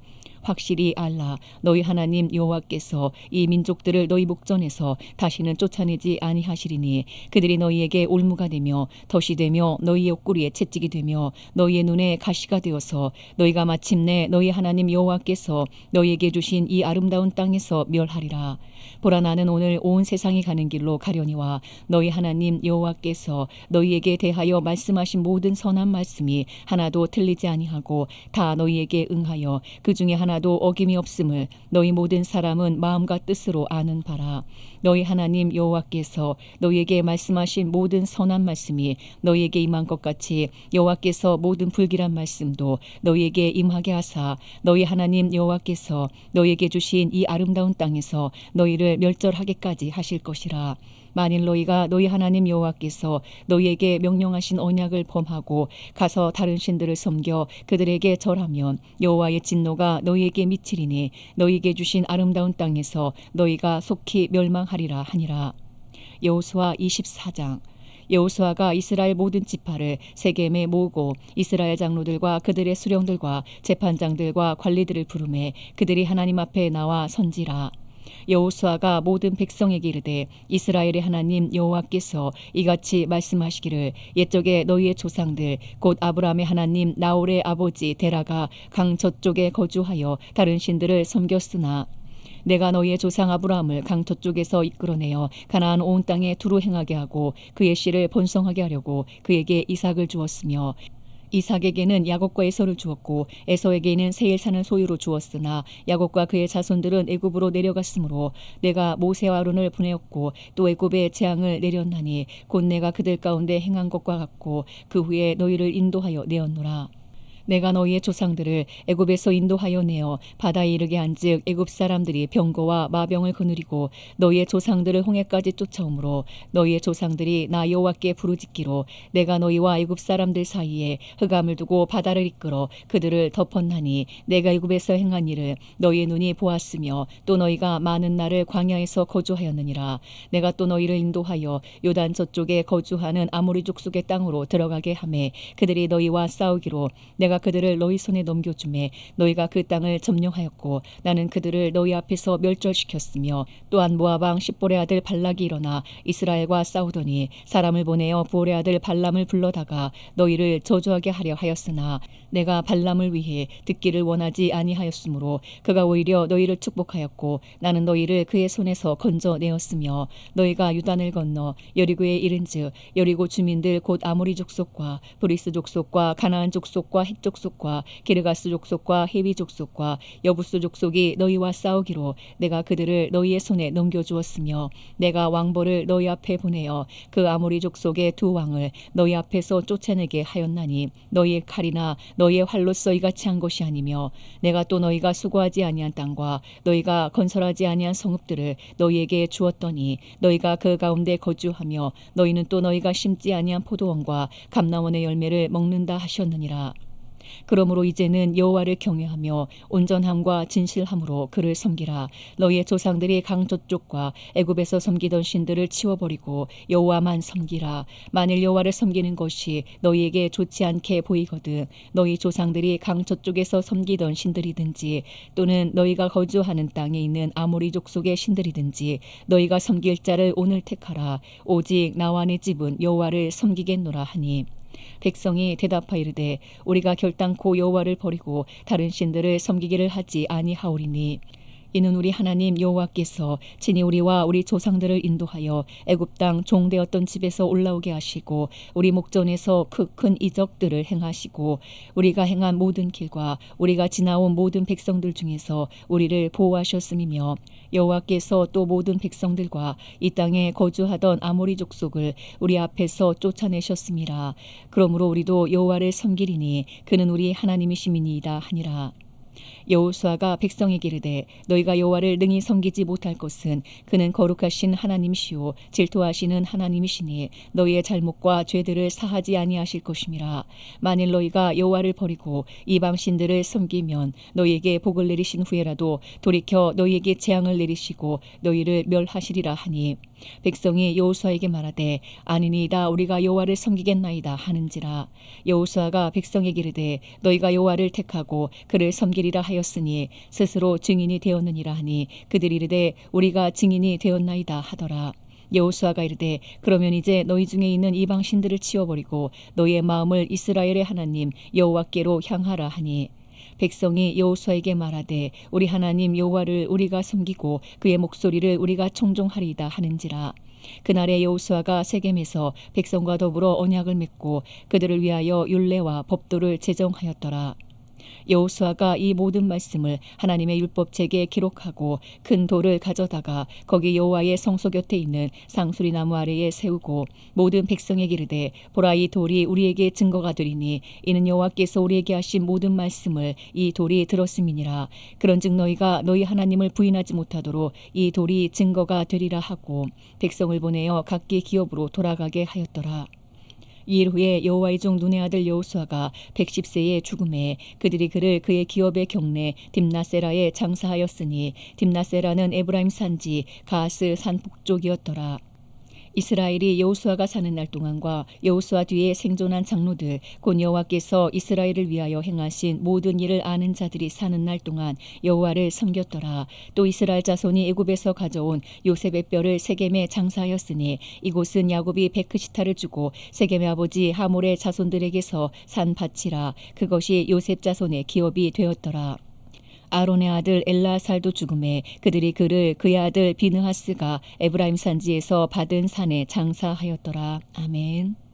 확실히 알라. 너희 하나님 여호와께서 이 민족들을 너희 목전에서 다시는 쫓아내지 아니하시리니 그들이 너희에게 올무가 되며 덫이 되며 너희 옆구리에 채찍이 되며 너희의 눈에 가시가 되어서 너희가 마침내 너희 하나님 여호와께서 너희에게 주신 이 아름다운 땅에서 멸하리라. 보라, 나는 오늘 온 세상이 가는 길로 가려니와 너희 하나님 여호와께서 너희에게 대하여 말씀하신 모든 선한 말씀이 하나도 틀리지 아니하고 다 너희에게 응하여 그 중에 하나도 어김이 없음을 너희 모든 사람은 마음과 뜻으로 아는 바라. 너희 하나님 여호와께서 너희에게 말씀하신 모든 선한 말씀이 너희에게 임한 것 같이 여호와께서 모든 불길한 말씀도 너희에게 임하게 하사 너희 하나님 여호와께서 너희에게 주신 이 아름다운 땅에서 너희를 멸절하게까지 하실 것이라. 만일 너희가 너희 하나님 여호와께서 너희에게 명령하신 언약을 범하고 가서 다른 신들을 섬겨 그들에게 절하면 여호와의 진노가 너희에게 미치리니 너희에게 주신 아름다운 땅에서 너희가 속히 멸망하리라 하니라. 여호수아 24장. 여호수아가 이스라엘 모든 지파를 세겜에 모으고 이스라엘 장로들과 그들의 수령들과 재판장들과 관리들을 부르매 그들이 하나님 앞에 나와 선지라. 여호수아가 모든 백성에게 이르되 이스라엘의 하나님 여호와께서 이같이 말씀하시기를 옛적에 너희의 조상들 곧 아브라함의 하나님 나홀의 아버지 데라가 강 저쪽에 거주하여 다른 신들을 섬겼으나 내가 너희의 조상 아브라함을 강 저쪽에서 이끌어내어 가나안 온 땅에 두루 행하게 하고 그의 씨를 번성하게 하려고 그에게 이삭을 주었으며 이삭에게는 야곱과 에서를 주었고 에서에게는 세일산을 소유로 주었으나 야곱과 그의 자손들은 애굽으로 내려갔으므로 내가 모세와 아론을 보내었고 또 애굽에 재앙을 내렸나니 곧 내가 그들 가운데 행한 것과 같고 그 후에 너희를 인도하여 내었노라. 내가 너희의 조상들을 애굽에서 인도하여 내어 바다에 이르게 한즉 애굽 사람들이 병거와 마병을 거느리고 너희의 조상들을 홍해까지 쫓아오므로 너희의 조상들이 나 여호와께 부르짖기로 내가 너희와 애굽 사람들 사이에 흑암을 두고 바다를 이끌어 그들을 덮었나니 내가 애굽에서 행한 일을 너희의 눈이 보았으며 또 너희가 많은 날을 광야에서 거주하였느니라. 내가 또 너희를 인도하여 요단 저쪽에 거주하는 아모리 족속의 땅으로 들어가게 하매 그들이 너희와 싸우기로 내가 그들을 너희 손에 넘겨주매 너희가 그 땅을 점령하였고 나는 그들을 너희 앞에서 멸절시켰으며 또한 모압 왕 십볼의 아들 발락이 일어나 이스라엘과 싸우더니 사람을 보내어 보올의 아들 발람을 불러다가 너희를 저주하게 하려 하였으나 내가 발람을 위해 듣기를 원하지 아니하였으므로 그가 오히려 너희를 축복하였고 나는 너희를 그의 손에서 건져내었으며 너희가 유단을 건너 여리고에 이른즉 여리고 주민들 곧 아모리 족속과 브리스 족속과 가나안 족속과 헷 족속과 기르가스 족속과 헤비 족속과 여부스 족속이 너희와 싸우기로 내가 그들을 너희의 손에 넘겨주었으며 내가 왕벌을 너희 앞에 보내어 그 아모리 족속의 두 왕을 너희 앞에서 쫓아내게 하였나니 너희의 칼이나 너희의 활로써 이같이 한 것이 아니며 내가 또 너희가 수고하지 아니한 땅과 너희가 건설하지 아니한 성읍들을 너희에게 주었더니 너희가 그 가운데 거주하며 너희는 또 너희가 심지 아니한 포도원과 감람원의 열매를 먹는다 하셨느니라. 그러므로 이제는 여호와를 경외하며 온전함과 진실함으로 그를 섬기라. 너희의 조상들이 강 저쪽과 애굽에서 섬기던 신들을 치워버리고 여호와만 섬기라. 만일 여호와를 섬기는 것이 너희에게 좋지 않게 보이거든 너희 조상들이 강 저쪽에서 섬기던 신들이든지 또는 너희가 거주하는 땅에 있는 아모리 족속의 신들이든지 너희가 섬길 자를 오늘 택하라. 오직 나와 내 집은 여호와를 섬기겠노라 하니 백성이 대답하여 이르되 우리가 결단코 여호와를 버리고 다른 신들을 섬기기를 하지 아니하오리니 이는 우리 하나님 여호와께서 친히 우리와 우리 조상들을 인도하여 애굽 땅 종되었던 집에서 올라오게 하시고 우리 목전에서 큰 이적들을 행하시고 우리가 행한 모든 길과 우리가 지나온 모든 백성들 중에서 우리를 보호하셨음이며 여호와께서 또 모든 백성들과 이 땅에 거주하던 아모리 족속을 우리 앞에서 쫓아내셨음이라. 그러므로 우리도 여호와를 섬기리니 그는 우리 하나님이심이니이다 하니라. 여호수아가 백성에게 이르되 너희가 여호와를 능히 섬기지 못할 것은 그는 거룩하신 하나님이시오 질투하시는 하나님이시니 너희의 잘못과 죄들을 사하지 아니하실 것임이라. 만일 너희가 여호와를 버리고 이방 신들을 섬기면 너희에게 복을 내리신 후에라도 돌이켜 너희에게 재앙을 내리시고 너희를 멸하시리라 하니 백성이 여호수아에게 말하되 아니니이다 우리가 여호와를 섬기겠나이다 하는지라. 여호수아가 백성에게 이르되 너희가 여호와를 택하고 그를 섬기리라 하였으니 스스로 증인이 되었느니라 하니 그들이 이르되 우리가 증인이 되었나이다 하더라. 여호수아가 이르되 그러면 이제 너희 중에 있는 이방 신들을 치워버리고 너희의 마음을 이스라엘의 하나님 여호와께로 향하라 하니 백성이 여호수아에게 말하되 우리 하나님 여호와를 우리가 섬기고 그의 목소리를 우리가 청종하리이다 하는지라. 그날에 여호수아가 세겜에서 백성과 더불어 언약을 맺고 그들을 위하여 율례와 법도를 제정하였더라. 여호수아가 이 모든 말씀을 하나님의 율법책에 기록하고 큰 돌을 가져다가 거기 여호와의 성소 곁에 있는 상수리 나무 아래에 세우고 모든 백성에게 이르되 보라 이 돌이 우리에게 증거가 되리니 이는 여호와께서 우리에게 하신 모든 말씀을 이 돌이 들었음이니라. 그런즉 너희가 너희 하나님을 부인하지 못하도록 이 돌이 증거가 되리라 하고 백성을 보내어 각기 기업으로 돌아가게 하였더라. 이일 후에 여호와의 종 눈의 아들 여호수아가 110세에 죽음에 그들이 그를 그의 기업의 경내 딥나세라에 장사하였으니 딥나세라는 에브라임 산지 가스 산 북쪽이었더라. 이스라엘이 여호수아가 사는 날 동안과 여호수아 뒤에 생존한 장로들 곧 여호와께서 이스라엘을 위하여 행하신 모든 일을 아는 자들이 사는 날 동안 여호와를 섬겼더라. 또 이스라엘 자손이 애굽에서 가져온 요셉의 뼈를 세겜에 장사하였으니 이곳은 야곱이 베크시타를 주고 세겜의 아버지 하몰의 자손들에게서 산 밭이라. 그것이 요셉 자손의 기업이 되었더라. 아론의 아들 엘라살도 죽음에 그들이 그를 그의 아들 비느하스가 에브라임 산지에서 받은 산에 장사하였더라. 아멘.